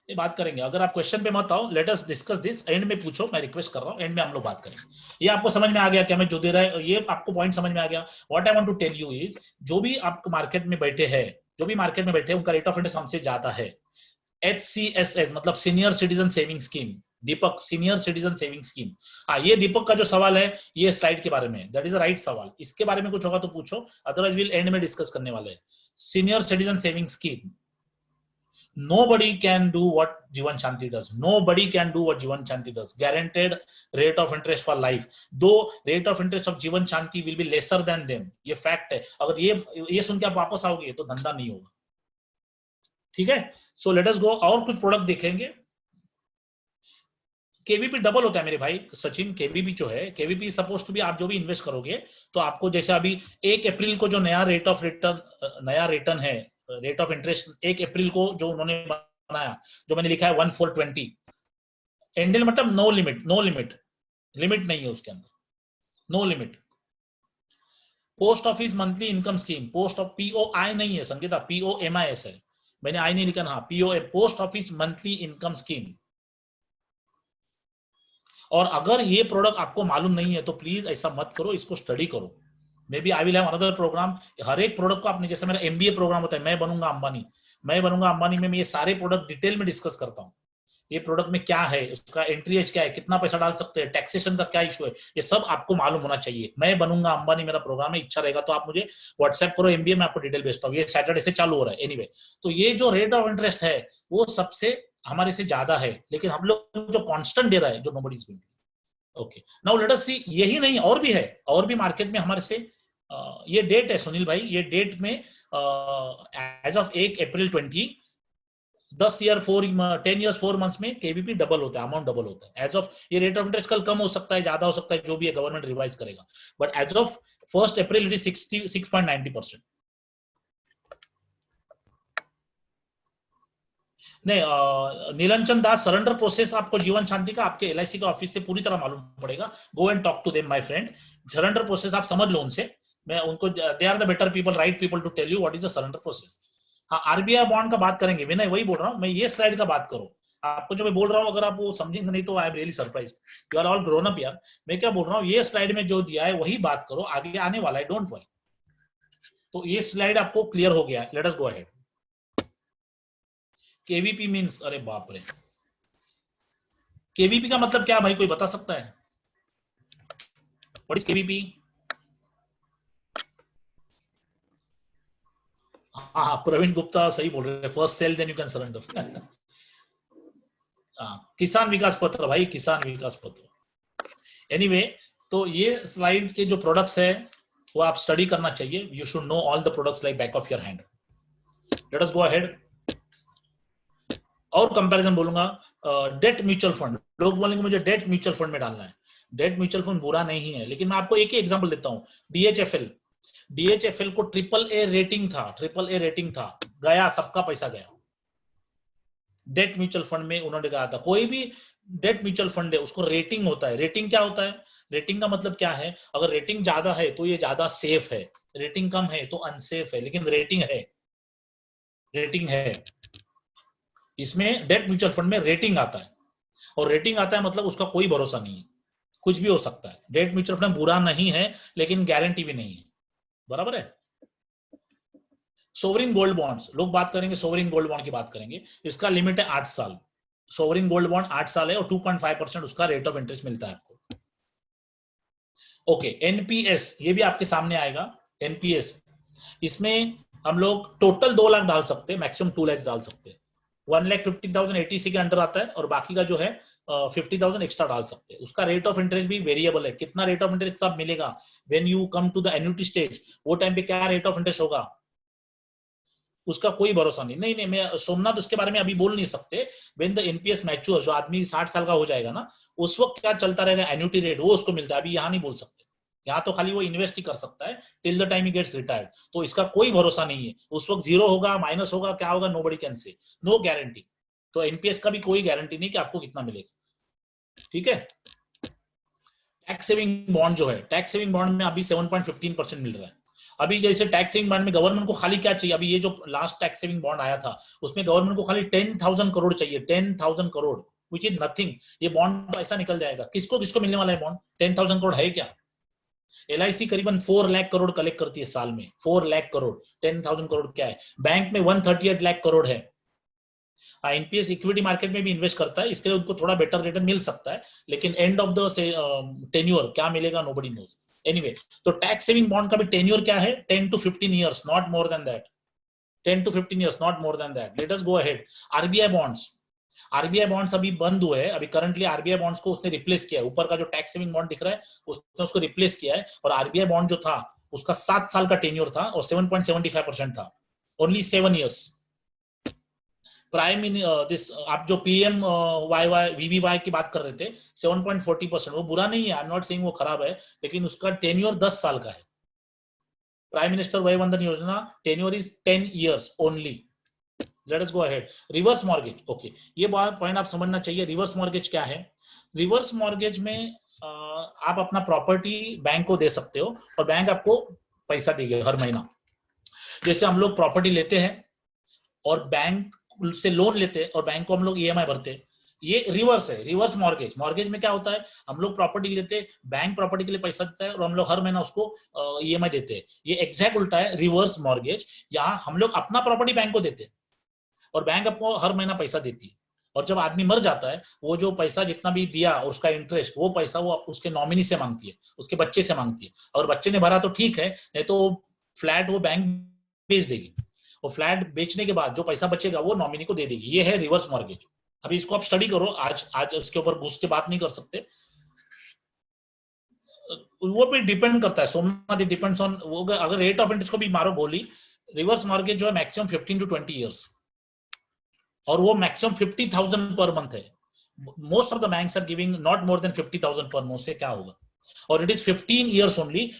ये बात करेंगे. अगर आप क्वेश्चन पे मत आओ, late us discuss this. And में पूछो, मैं रिक्वेस्ट कर रहा हूं, एंड में हम लोग बात करेंगे. ये आपको समझ में आ गया क्या मैं जो दे रहा है, ये आपको पॉइंट समझ में आ गया. What I want to tell you is, जो भी आप मार्केट में बैठे हैं, जो भी मार्केट में बैठे हैं, उनका रेट ऑफ इंटरेस्ट हमसे ज्यादा है. HCSS मतलब सीनियर सिटीजन सेविंग स्कीम, दीपक सीनियर सिटीजन सेविंग स्कीम. हाँ, ये दीपक का जो सवाल है ये स्लाइड के बारे में, दैट इज अ राइट सवाल. इसके बारे में कुछ होगा तो पूछो, अदरवाइज विल एंड में डिस्कस करने वाले हैं. Senior citizen saving scheme, nobody can do what Jivan Shanti does. Nobody can do what Jivan Shanti does. Guaranteed rate of interest for life. Though rate of interest of Jivan Shanti will be lesser than them. ये fact है. अगर ये सुन के आप वापस आओगे तो धंधा नहीं होगा. ठीक है. सो लेट अस गो. और कुछ प्रोडक्ट देखेंगे. केवीपी डबल होता है मेरे भाई सचिन. केवीपी जो है, केवीपी सपोज टू बी, आप जो भी इन्वेस्ट करोगे तो आपको जैसे अभी 1 अप्रैल को जो नया रेट ऑफ रिटर्न, नया रिटर्न है, रेट ऑफ इंटरेस्ट 1 अप्रैल को जो उन्होंने बनाया, जो मैंने लिखा है 1420 एंडल, मतलब no limit, no limit, limit नहीं है उसके अंदर, no limit. Post office monthly income scheme, post of POI नहीं है संगीता, POMIS है, मैंने आई नहीं लिखा ना, POA post office monthly income scheme. और अगर ये प्रोडक्ट आपको मालूम नहीं है तो प्लीज ऐसा मत करो, इसको स्टडी करो. May B I will have another program. हर एक प्रोडक्ट को आपने, जैसे मेरा MBA प्रोग्राम होता है, मैं बनूंगा अंबानी, मैं बनूंगा अंबानी में ये सारे प्रोडक्ट डिटेल में डिस्कस करता हूँ. ये प्रोडक्ट में क्या है, उसका एंट्री एज क्या है, कितना पैसा डाल सकते हैं, टैक्सेशन का क्या इशू है, ये सब आपको मालूम होना चाहिए. मैं बनूंगा अंबानी मेरा प्रोग्राम है, इच्छा रहेगा तो आप मुझे व्हाट्सएप करो, MBA में आपको डिटेल भेजता हूँ. ये सैटरडे से चालू हो रहा है एनीवे. तो ये जो रेट ऑफ इंटरेस्ट है वो सबसे हमारे से ज्यादा है, लेकिन हम लोग जो कांस्टेंट दे रहा है, जो nobody is going. Okay, now let us see. यही नहीं, और भी है, और भी मार्केट में हमारे से ये डेट है सुनील भाई, ये डेट में as of 1 April 20, 10 years 4 months में केवीपी डबल होता है, अमाउंट डबल होता है. एज ऑफ, ये रेट ऑफ इंटरेस्ट कल कम हो सकता है, ज्यादा हो सकता है, जो भी है गवर्नमेंट रिवाइज करेगा, but as of 1 April it is 6.90%. नहीं, नीलंचन दास, सरेंडर प्रोसेस आपको जीवन शांति का आपके एलआईसी का ऑफिस से पूरी तरह मालूम पड़ेगा। Go and talk to them my friend. Surrender process आप समझ लो उनसे, मैं उनको, they are the better people, right people to tell you what is the surrender process. हाँ, आरबीआई बॉन्ड का बात करेंगे, विनय वही बोल रहा हूँ मैं, ये स्लाइड का बात करो। आपको जो मैं बोल रहा हूँ अगर आप वो समझेंगे नहीं तो I am really surprise. You are all grown up यार। मैं क्या बोल रहा हूँ, ये स्लाइड में जो दिया है वही बात करो, आगे आने वाला है, डोंट वरी। तो ये स्लाइड आपको क्लियर हो गया, late us go ahead. KVP means, अरे बाप रे, केवीपी का मतलब क्या भाई, कोई बता सकता है? What is KVP? हाँ, प्रवीण गुप्ता सही बोल रहे हैं, first sale then you can surrender. Kisan Vikas पत्र भाई, किसान विकास पत्र। एनीवे, तो ये स्लाइड के जो प्रोडक्ट्स है वो आप स्टडी करना चाहिए। You should know all the products like back of your hand. Late us go ahead. और कंपैरिजन बोलूंगा, डेट म्यूचुअल फंड, लोग बोलेंगे मुझे डेट म्यूचुअल फंड में डालना है। डेट म्यूचुअल फंड बुरा नहीं है, लेकिन मैं आपको एक ही एग्जांपल देता हूं। डीएचएफएल, डीएचएफएल को ट्रिपल ए रेटिंग था, ट्रिपल ए रेटिंग था, गया, सबका पैसा गया। डेट म्यूचुअल फंड में उन्होंने कहा था, कोई भी डेट म्यूचुअल फंड है उसको रेटिंग होता है। रेटिंग क्या होता है? रेटिंग का मतलब क्या है? अगर रेटिंग ज्यादा है तो ये ज्यादा सेफ है, रेटिंग कम है तो अनसेफ है, लेकिन रेटिंग है, रेटिंग है। इसमें डेट म्यूचुअल फंड में रेटिंग आता है, और रेटिंग आता है मतलब उसका कोई भरोसा नहीं है, कुछ भी हो सकता है। डेट म्यूचुअल फंड बुरा नहीं है, लेकिन गारंटी भी नहीं है, बराबर है। सोवरिन गोल्ड बॉन्ड्स, लोग बात करेंगे सोवरिन गोल्ड बॉन्ड की बात करेंगे, इसका लिमिट है 8 साल। सोवरिन गोल्ड बॉन्ड 8 साल है और 2.5% उसका रेट ऑफ इंटरेस्ट मिलता है आपको। ओके, एनपीएस, ये भी आपके सामने आएगा। एनपीएस, इसमें हम लोग टोटल 2 लाख डाल सकते हैं, मैक्सिमम 2 लाख डाल सकते हैं। 1,50,000 एटीसी के अंडर आता है, और बाकी का जो है 50,000 एक्स्ट्रा डाल सकते हैं। उसका रेट ऑफ इंटरेस्ट भी वेरिएबल है, कितना रेट ऑफ इंटरेस्ट सब मिलेगा when you come to the annuity stage, वो टाइम पे क्या रेट ऑफ इंटरेस्ट होगा उसका कोई भरोसा नहीं। नहीं नहीं, मैं सोमनाथ उसके बारे में अभी बोल नहीं सकते। व्हेन द एनपीएस मैच्योर, जो आदमी 60 साल का हो जाएगा ना, उस वक्त क्या चलता रहेगा एन्युटी रेट, वो उसको मिलता है, अभी यहाँ नहीं बोल सकते। यहाँ तो खाली वो इन्वेस्ट ही कर सकता है till the time he gets retired, तो इसका कोई भरोसा नहीं है, उस वक्त जीरो होगा, माइनस होगा, क्या होगा, nobody can say, no guarantee. तो एनपीएस का भी कोई गारंटी नहीं कि आपको कितना मिलेगा, ठीक है। टैक्स सेविंग बॉन्ड जो है, टैक्स सेविंग बॉन्ड में अभी 7.15% मिल रहा है। अभी जैसे टैक्स सेविंग बॉन्ड में गवर्नमेंट को खाली क्या चाहिए, अभी ये जो लास्ट टैक्स सेविंग बॉन्ड आया था उसमें गवर्नमेंट को खाली 10,000 करोड़ चाहिए, 10,000 करोड़, विच इज नथिंग। ये बॉन्ड पैसा निकल जाएगा, किसको किसको मिलने वाला है बॉन्ड? 10,000 करोड़ है क्या? एलआईसी करीबन 4 लाख करोड़ कलेक्ट करती है साल में, 4 लाख करोड़, 10,000 करोड़ क्या है? बैंक में 138 लाख करोड़ है। एनपीएस इक्विटी मार्केट में भी इन्वेस्ट करता है, इसके लिए उनको थोड़ा बेटर रिटर्न मिल सकता है, लेकिन एंड ऑफ द टेन्योर क्या मिलेगा, नोबडी नोज। एनीवे, तो टैक्स सेविंग बॉन्ड का भी टेन्योर क्या है? 10 to 15 years, not more then that. 10 to 15 years, not more then that. Late us go ahead. RBI bonds, RBI bonds अभी बंद हुए हैं, अभी करंटली आरबीआई बॉन्ड्स को उसने रिप्लेस किया है। ऊपर का जो टैक्स सेविंग बॉन्ड दिख रहा है उसने उसको रिप्लेस किया है, और आरबीआई बॉन्ड जो था उसका 7 साल का टेन्योर था और 7.75% था, ओनली 7 years। प्राइम दिस, आप जो पीएम वाई वाई वीवीवाई की बात कर रहे थे 7.40%, वो बुरा नहीं है, आई एम नॉट सेइंग वो खराब है, लेकिन उसका टेन्योर 10 साल का है। प्राइम मिनिस्टर वय वंदन योजना tenure is 10 years only. Late us go ahead. Reverse mortgage, okay, ये पॉइंट आप समझना चाहिए। रिवर्स मॉर्गेज क्या है? रिवर्स मॉर्गेज में आप अपना प्रॉपर्टी बैंक को दे सकते हो और बैंक आपको पैसा देगी हर महीना। जैसे हम लोग प्रॉपर्टी लेते हैं और बैंक से लोन लेते हैं और बैंक को हम लोग ईएमआई भरते हैं, ये रिवर्स है, रिवर्स मॉर्गेज। मॉर्गेज में क्या होता है, हम लोग प्रॉपर्टी लेते हैं, बैंक प्रॉपर्टी के लिए पैसा देता है और हम लोग हर महीना उसको ईएमआई देते हैं। ये एग्जैक्ट उल्टा है रिवर्स मॉर्गेज। यहाँ हम लोग अपना प्रॉपर्टी बैंक को देते हैं और बैंक आपको हर महीना पैसा देती है, और जब आदमी मर जाता है वो जो पैसा जितना भी दिया और उसका इंटरेस्ट, वो पैसा वो उसके नॉमिनी से मांगती है, उसके बच्चे से मांगती है। और बच्चे ने भरा तो ठीक है, नहीं तो फ्लैट वो बैंक बेच देगी, और फ्लैट बेचने के बाद जो पैसा बचेगा वो नॉमिनी को दे देगी। ये है रिवर्स मॉर्गेज। अभी इसको आप स्टडी करो, आज इसके ऊपर घुस के बात नहीं कर सकते, वो भी डिपेंड करता है सोमनाथ, इट डिपेंड्स ऑन वो। अगर रेट ऑफ इंटरेस्ट को भी मारो गोली, रिवर्स मॉर्गेज जो है मैक्सिमम 15 to 20 years, और वो मैक्सिमम 50,000 पर मंथ है। Most of the banks are giving not more than 50,000 per month, से क्या होगा? और इट इज 15 years ओनली।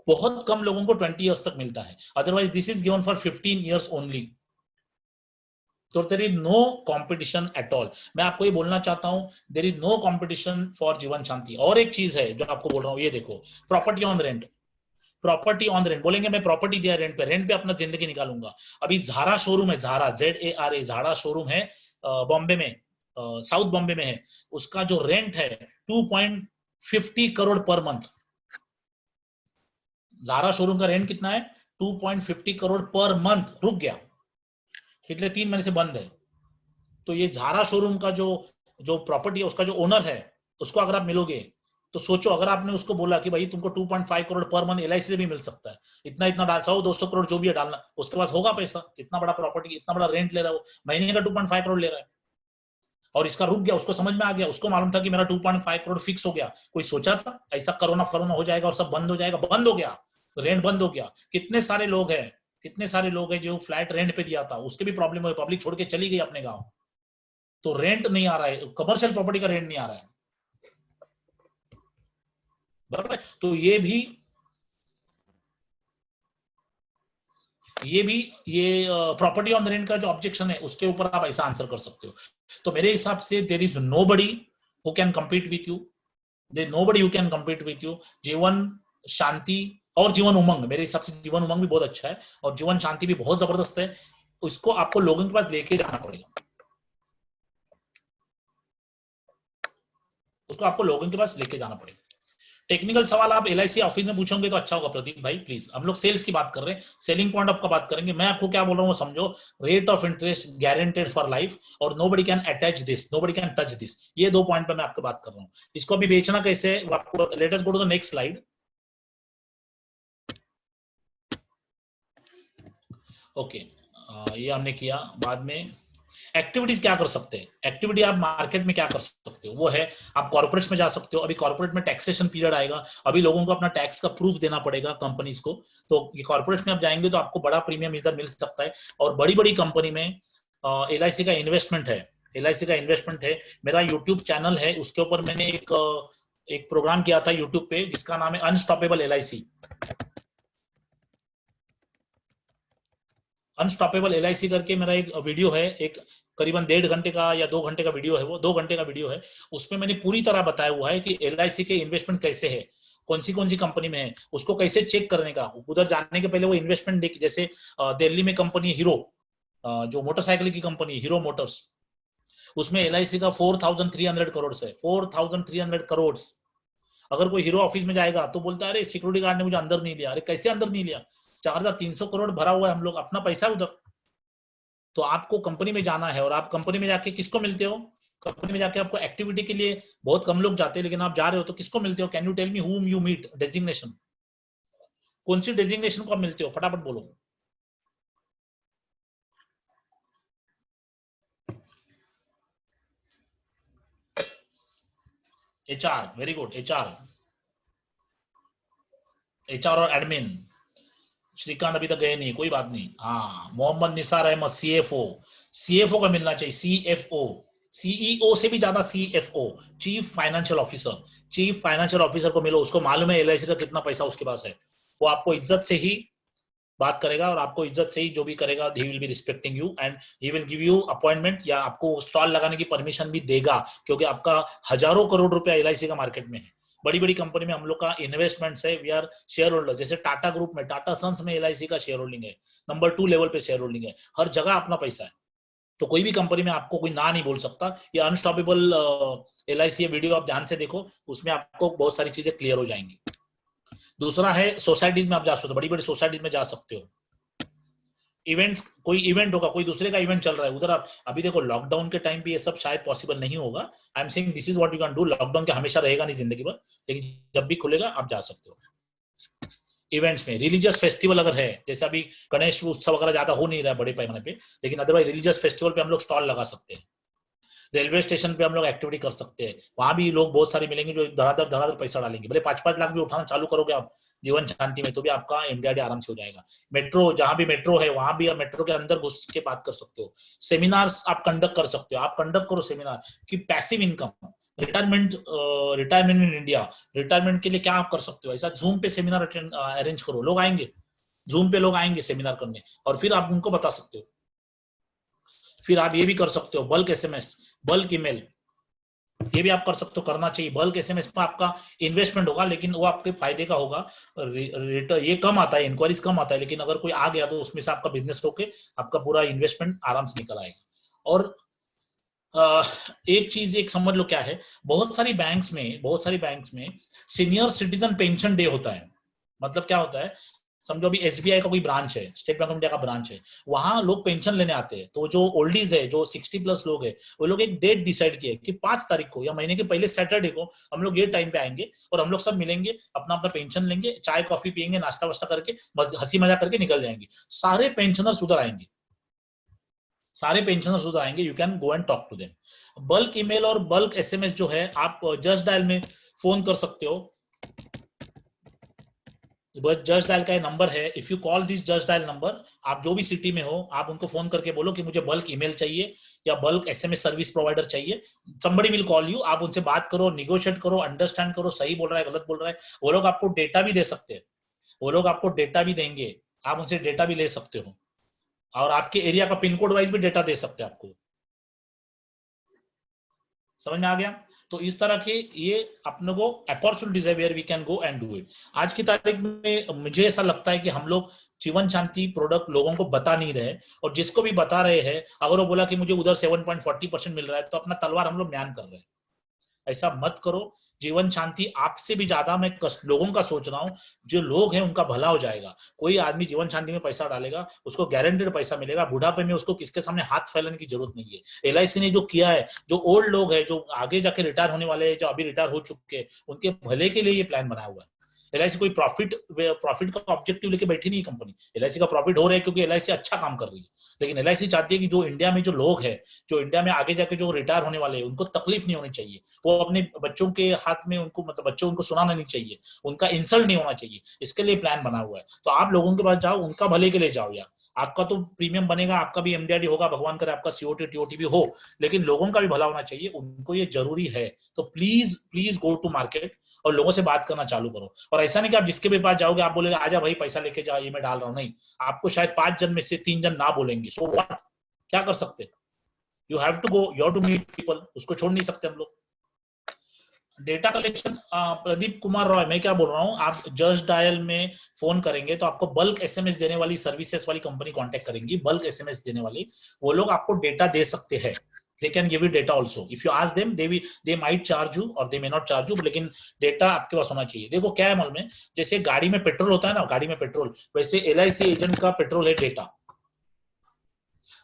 बहुत कम लोगों को 20 years तक मिलता है, otherwise this is given for 15 years only. तो there is no competition at all. मैं आपको ये बोलना चाहता हूं, there is no competition for Jeevan Shanti. और एक चीज है जो आपको बोल रहा हूं, ये देखो, property on rent. Property on rent बोलेंगे, मैं प्रॉपर्टी दिया रेंट पे अपना जिंदगी निकालूंगा। अभी झारा शोरूम है, झारा ZARA, झारा शोरूम है बॉम्बे में, साउथ बॉम्बे में है। उसका जो रेंट है 2.50 करोड़ पर मंथ। झारा शोरूम का रेंट कितना है? 2.50 करोड़ पर मंथ। रुक गया, पिछले 3 महीने से बंद है। तो ये झारा शोरूम का जो जो प्रॉपर्टी है, उसका जो ओनर है, उसको अगर आप मिलोगे तो सोचो, अगर आपने उसको बोला कि भाई तुमको 2.5 करोड़ पर मंथ LIC से भी मिल सकता है, इतना इतना डाल, 100-200 करोड़ जो भी है डालना, उसके पास होगा पैसा। इतना बड़ा प्रॉपर्टी, इतना बड़ा रेंट ले रहा है वो, महीने का 2.5 करोड़ ले रहा है। और इसका रुक गया, उसको समझ में आ गया, उसको मालूम था कि मेरा 2.5 करोड़ फिक्स हो गया। कोई सोचा था ऐसा कोरोना हो जाएगा और सब बंद हो जाएगा? बंद हो गया, रेंट बंद हो गया। कितने सारे लोग हैं, कितने सारे लोग हैं जो फ्लैट रेंट पे दिया था, उसके भी प्रॉब्लम हुई, पब्लिक छोड़ के चली गई अपने गांव। तो रेंट नहीं आ रहा है, कमर्शियल प्रॉपर्टी का रेंट नहीं आ रहा है, बराबर है? तो ये प्रॉपर्टी ऑन रेंट का जो ऑब्जेक्शन है, उसके ऊपर आप ऐसा आंसर कर सकते हो। तो मेरे हिसाब से there is nobody who can compete with you, there nobody who can compete with you. Jeevan Shanti और जीवन उमंग, मेरे हिसाब से जीवन उमंग भी बहुत अच्छा है और जीवन शांति भी बहुत जबरदस्त है। उसको आपको लोगों के पास लेके जाना पड़ेगा, उसको आपको लोगों के पास लेके जाना पड़ेगा। टेक्निकल सवाल आप LIC ऑफिस में पूछोगे तो अच्छा होगा प्रदीप भाई, प्लीज। हम लोग सेल्स की बात कर रहे हैं, सेलिंग पॉइंट आपका बात करेंगे। मैं आपको क्या बोल रहा हूँ वो समझो। Rate of interest guaranteed for life और nobody can attach this, nobody can touch this. ये 2 पॉइंट पे मैं आपको बात कर रहा हूँ। इसको अभी बेचना कैसे है आपको, let us go to the next slide. Okay, ये हमने किया। बाद में एक्टिविटीज क्या कर सकते हैं? एक्टिविटी आप मार्केट में क्या कर सकते हो, वो है आप कॉर्पोरेट्स में जा सकते हो। अभी कॉर्पोरेट में टैक्सेशन पीरियड आएगा, अभी लोगों को अपना टैक्स का प्रूफ देना पड़ेगा कंपनीज को। तो ये कॉर्पोरेट्स में आप जाएंगे तो आपको बड़ा प्रीमियम इधर मिल सकता है। और बड़ी बड़ी कंपनी में LIC का इन्वेस्टमेंट है, LIC का इन्वेस्टमेंट है। मेरा यूट्यूब चैनल है, उसके ऊपर मैंने एक प्रोग्राम किया था यूट्यूब पे, जिसका नाम है अनस्टॉपेबल LIC। अनस्टॉपेबल LIC करके मेरा एक वीडियो है, एक करीबन 1.5 घंटे का या 2 घंटे का वीडियो है, वो 2 घंटे का वीडियो है। उसमें मैंने पूरी तरह बताया हुआ है कि LIC के इन्वेस्टमेंट कैसे है, कौन सी कंपनी में है, उसको कैसे चेक करने का। उधर जाने के पहले वो इन्वेस्टमेंट देख, जैसे दिल्ली में कंपनी हीरो, जो मोटरसाइकिल की कंपनी हीरो मोटर्स, उसमें LIC का 4,300 करोड़ है, 4,300 करोड़। अगर कोई हीरो ऑफिस में जाएगा तो बोलता है अरे सिक्योरिटी गार्ड ने मुझे अंदर नहीं लिया। अरे कैसे अंदर नहीं लिया? 4,300 करोड़ भरा हुआ है, हम लोग अपना पैसा उधर। तो आपको कंपनी में जाना है, और आप कंपनी में जाके किसको मिलते हो? कंपनी में जाके आपको एक्टिविटी के लिए बहुत कम लोग जाते हैं, लेकिन आप जा रहे हो तो किसको मिलते हो? Can you tell me whom you meet? Designation, कौन सी डेजिग्नेशन को आप मिलते हो? फटाफट बोलो। HR, very good. HR और एडमिन। श्रीकांत अभी तक गए नहीं, कोई बात नहीं। हाँ, मोहम्मद निसार अहमद CFO का मिलना चाहिए। CFO, CEO से भी ज्यादा CFO, चीफ फाइनेंशियल ऑफिसर को मिलो, उसको मालूम है LIC का कितना पैसा उसके पास है। वो आपको इज्जत से ही बात करेगा और आपको इज्जत से ही जो भी करेगा, he will be respecting you and he will give you appointment, या आपको स्टॉल लगाने की परमिशन भी देगा, क्योंकि आपका हजारों करोड़ रुपया LIC का मार्केट में है। बड़ी बड़ी कंपनी में हम लोग का इन्वेस्टमेंट है, वी आर शेयर होल्डर। जैसे टाटा ग्रुप में, टाटा सन्स में LIC का शेयर होल्डिंग है, नंबर 2 लेवल पे शेयर होल्डिंग है। हर जगह अपना पैसा है, तो कोई भी कंपनी में आपको कोई ना नहीं बोल सकता। ये अनस्टॉपेबल LIC वीडियो आप ध्यान से देखो, उसमें आपको बहुत सारी चीजें क्लियर हो जाएंगी। दूसरा है सोसाइटीज में आप जा सकते हो, बड़ी बड़ी सोसाइटीज में जा सकते हो। इवेंट्स, कोई इवेंट होगा, कोई दूसरे का इवेंट चल रहा है उधर, आप अभी देखो लॉकडाउन के टाइम पे ये सब शायद पॉसिबल नहीं होगा। आई am saying this is what you can do. Lockdown के हमेशा रहेगा नहीं जिंदगी भर, लेकिन जब भी खुलेगा आप जा सकते हो। इवेंट्स में रिलीजियस फेस्टिवल अगर है, जैसे अभी गणेश उत्सव वगैरह ज्यादा हो नहीं रहा है बड़े पैमाने पे, लेकिन अदरवाइज रिलीजियस फेस्टिवल पे हम लोग स्टॉल लगा सकते हैं। रेलवे स्टेशन पे हम लोग एक्टिविटी कर सकते हैं, वहां भी लोग बहुत सारे मिलेंगे जो धड़ाधड़ पैसा डालेंगे। भले 5-5 लाख भी उठाना चालू करोगे आप जीवन शांति में, तो भी आपका इंडिया डे आराम से हो जाएगा। मेट्रो, जहां भी मेट्रो है वहां भी आप मेट्रो के अंदर घुस के बात कर सकते हो। सेमिनार्स आप कंडक्ट कर सकते हो, आप कंडक्ट करो सेमिनार की passive income. Retirement in India, retirement के लिए क्या आप कर सकते हो? ऐसा जूम पे सेमिनार अरेंज करो, लोग आएंगे, जूम पे लोग आएंगे सेमिनार करने, और फिर आप उनको बता सकते हो। फिर आप ये भी कर सकते हो बल्क एसएमएस, बल्क ईमेल, ये भी आप कर सकते हो, करना चाहिए। बल्क एसएमएस में आपका इन्वेस्टमेंट होगा लेकिन वो आपके फायदे का होगा। रिटर्न ये कम आता है, इंक्वायरीज कम आता है, लेकिन अगर कोई आ गया तो उसमें से आपका बिजनेस होके आपका पूरा इन्वेस्टमेंट आराम से निकल आएगा। और एक चीज एक समझ लो क्या है, बहुत सारी बैंक्स में सीनियर सिटीजन पेंशन डे होता है। मतलब क्या होता है, समझो अभी एसबीआई का कोई ब्रांच है, स्टेट बैंक ऑफ इंडिया का ब्रांच है, वहां लोग पेंशन लेने आते हैं। तो जो ओल्डीज है, जो 60+ लोग है, वो लोग एक डेट डिसाइड किए कि 5 तारीख को या महीने के पहले सैटरडे को हम लोग ये टाइम पे आएंगे और हम लोग सब मिलेंगे, अपना अपना पेंशन लेंगे, चाय कॉफी पियेंगे, नाश्ता वास्ता करके हंसी मजाक करके निकल जाएंगे। सारे पेंशनर्स उधर आएंगे, सारे पेंशनर्स उधर आएंगे। You can go and talk to them. Bulk email और बल्क एसएमएस जो है, आप जस्ट डायल में फोन कर सकते हो। जस्ट डायल का नंबर है, if you call this just dial number, आप जो भी सिटी में हो आप उनको फोन करके बोलो कि मुझे बल्क ईमेल चाहिए या बल्क एसएमएस सर्विस प्रोवाइडर चाहिए। somebody will call you, आप उनसे बात करो, निगोशिएट करो, अंडरस्टैंड करो, सही बोल रहा है गलत बोल रहा है। वो लोग आपको डेटा भी दे सकते हैं, वो लोग आपको डेटा भी देंगे, आप उनसे डेटा भी ले सकते हो, और आपके एरिया का पिन कोड वाइज भी डेटा दे सकते हैं आपको। समझ में आ गया? तो इस तरह के ये अपने को अपॉर्चुनिटीज है where we can go and do it. आज की तारीख में मुझे ऐसा लगता है कि हम लोग जीवन शांति प्रोडक्ट लोगों को बता नहीं रहे, और जिसको भी बता रहे हैं अगर वो बोला कि मुझे उधर 7.40% मिल रहा है तो अपना तलवार हम लोग म्यान कर रहे हैं। ऐसा मत करो। जीवन शांति आपसे भी ज्यादा मैं लोगों का सोच रहा हूँ, जो लोग हैं उनका भला हो जाएगा। कोई आदमी जीवन शांति में पैसा डालेगा, उसको गारंटेड पैसा मिलेगा, बुढ़ापे में उसको किसके सामने हाथ फैलाने की जरूरत नहीं है। एलआईसी ने जो किया है, जो ओल्ड लोग हैं, जो आगे जाके रिटायर होने वाले हैं, जो अभी रिटायर हो चुके हैं, उनके भले के लिए ये प्लान बनाया हुआ है। एलआईसी कोई प्रॉफिट का ऑब्जेक्टिव लेके बैठी नहीं कंपनी। एलआईसी का प्रॉफिट हो रहा है क्योंकि एलआईसी अच्छा काम कर रही है, लेकिन एलआईसी चाहती है कि जो इंडिया में जो लोग हैं, जो इंडिया में आगे जाके जो रिटायर होने वाले हैं, उनको तकलीफ नहीं होनी चाहिए। वो अपने बच्चों के हाथ में उनको, मतलब बच्चों उनको सुनाना नहीं चाहिए, उनका इंसल्ट नहीं होना चाहिए, इसके लिए प्लान बना हुआ है। तो आप लोगों के पास जाओ, उनका भले के लिए जाओ यार। आपका तो प्रीमियम बनेगा, आपका भी एमडीआरडी होगा, भगवान करे आपका सीओटी टीओटी भी हो, लेकिन लोगों का भी भला होना चाहिए, उनको ये जरूरी है। तो please please go to market और लोगों से बात करना चालू करो। और ऐसा नहीं कि आप जिसके भी पास जाओगे आप बोलेगे आजा भाई पैसा लेके जा, ये मैं डाल रहा हूं। नहीं, आपको शायद 5 जन में से 3 जन ना बोलेंगे, सो व्हाट, क्या कर सकते? You have to go, you have to meet people, उसको छोड़ नहीं सकते हम लोग। डेटा कलेक्शन, प्रदीप कुमार रॉय, मैं क्या बोल रहा हूँ, आप जस्ट डायल में फोन करेंगे तो आपको बल्क एसएमएस देने वाली सर्विसेज वाली कंपनी कांटेक्ट करेंगी, बल्क एसएमएस देने वाली। वो लोग आपको डेटा दे सकते हैं, they can give you data also. If you ask them, they might charge you or they may not charge you, लेकिन डेटा आपके पास होना चाहिए। देखो क्या है मालूम है, जैसे गाड़ी में पेट्रोल होता है ना, गाड़ी में पेट्रोल, वैसे एलआईसी एजेंट का पेट्रोल है डेटा।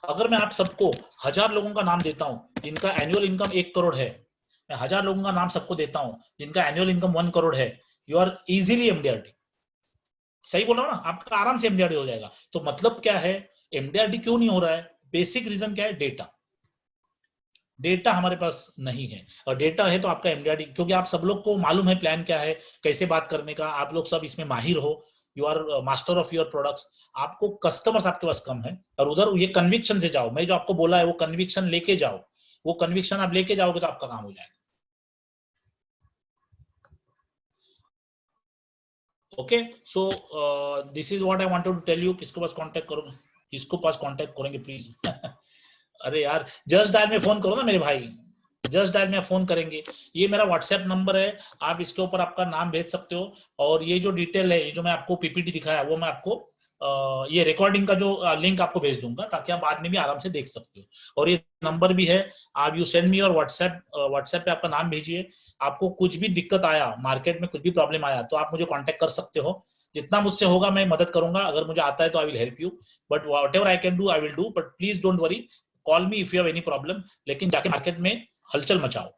अगर मैं आप सबको 1000 लोगों का नाम देता हूं जिनका एनुअल इनकम 1 करोड़ है, मैं 1000 लोगों का नाम सबको देता हूं जिनका एनुअल इनकम 1 करोड़ है, यू आर इजीली एमडीआरडी। सही बोल रहा हूं ना, आपका आराम से एमडीआरडी हो जाएगा। तो मतलब क्या है, एमडीआरडी क्यों नहीं हो रहा है? बेसिक रीजन क्या है? डेटा। डेटा हमारे पास नहीं है, और डेटा है तो आपका एमडीआरडी, क्योंकि आप सब लोग को मालूम है प्लान क्या है, कैसे बात करने का, आप लोग सब इसमें माहिर हो, you are master of your products. आपको कस्टमर्स आपके पास कम है, और उधर ये कन्विक्शन से जाओ। मैं जो आपको बोला है वो कन्विक्शन लेके जाओ, वो कन्विक्शन आप लेके जाओगे तो आपका काम हो जाएगा। Okay, so this is what I wanted to tell you. किसको पास कांटेक्ट करो, किसको पास कांटेक्ट करेंगे प्लीज? अरे यार, जस्ट डायल में फोन करो ना मेरे भाई, जस्ट डायल में फोन करेंगे। ये मेरा व्हाट्सएप नंबर है, आप इसके ऊपर आपका नाम भेज सकते हो, और ये जो डिटेल है, ये जो मैं आपको पीपीटी दिखाया वो मैं आपको ये रिकॉर्डिंग का जो लिंक आपको भेज दूंगा, ताकि आप बाद में भी आराम से देख सकते हो। और ये नंबर भी है, आप यू सेंड मी और व्हाट्सएप पे आपका नाम भेजिए। आपको कुछ भी दिक्कत आया, मार्केट में कुछ भी प्रॉब्लम आया, तो आप मुझे कॉन्टेक्ट कर सकते हो। जितना मुझसे होगा मैं मदद करूंगा, अगर मुझे आता है तो I will help you, but what ever I can do I will do, but please don't worry, call me if you have any problem. लेकिन जाके मार्केट में हलचल मचाओ।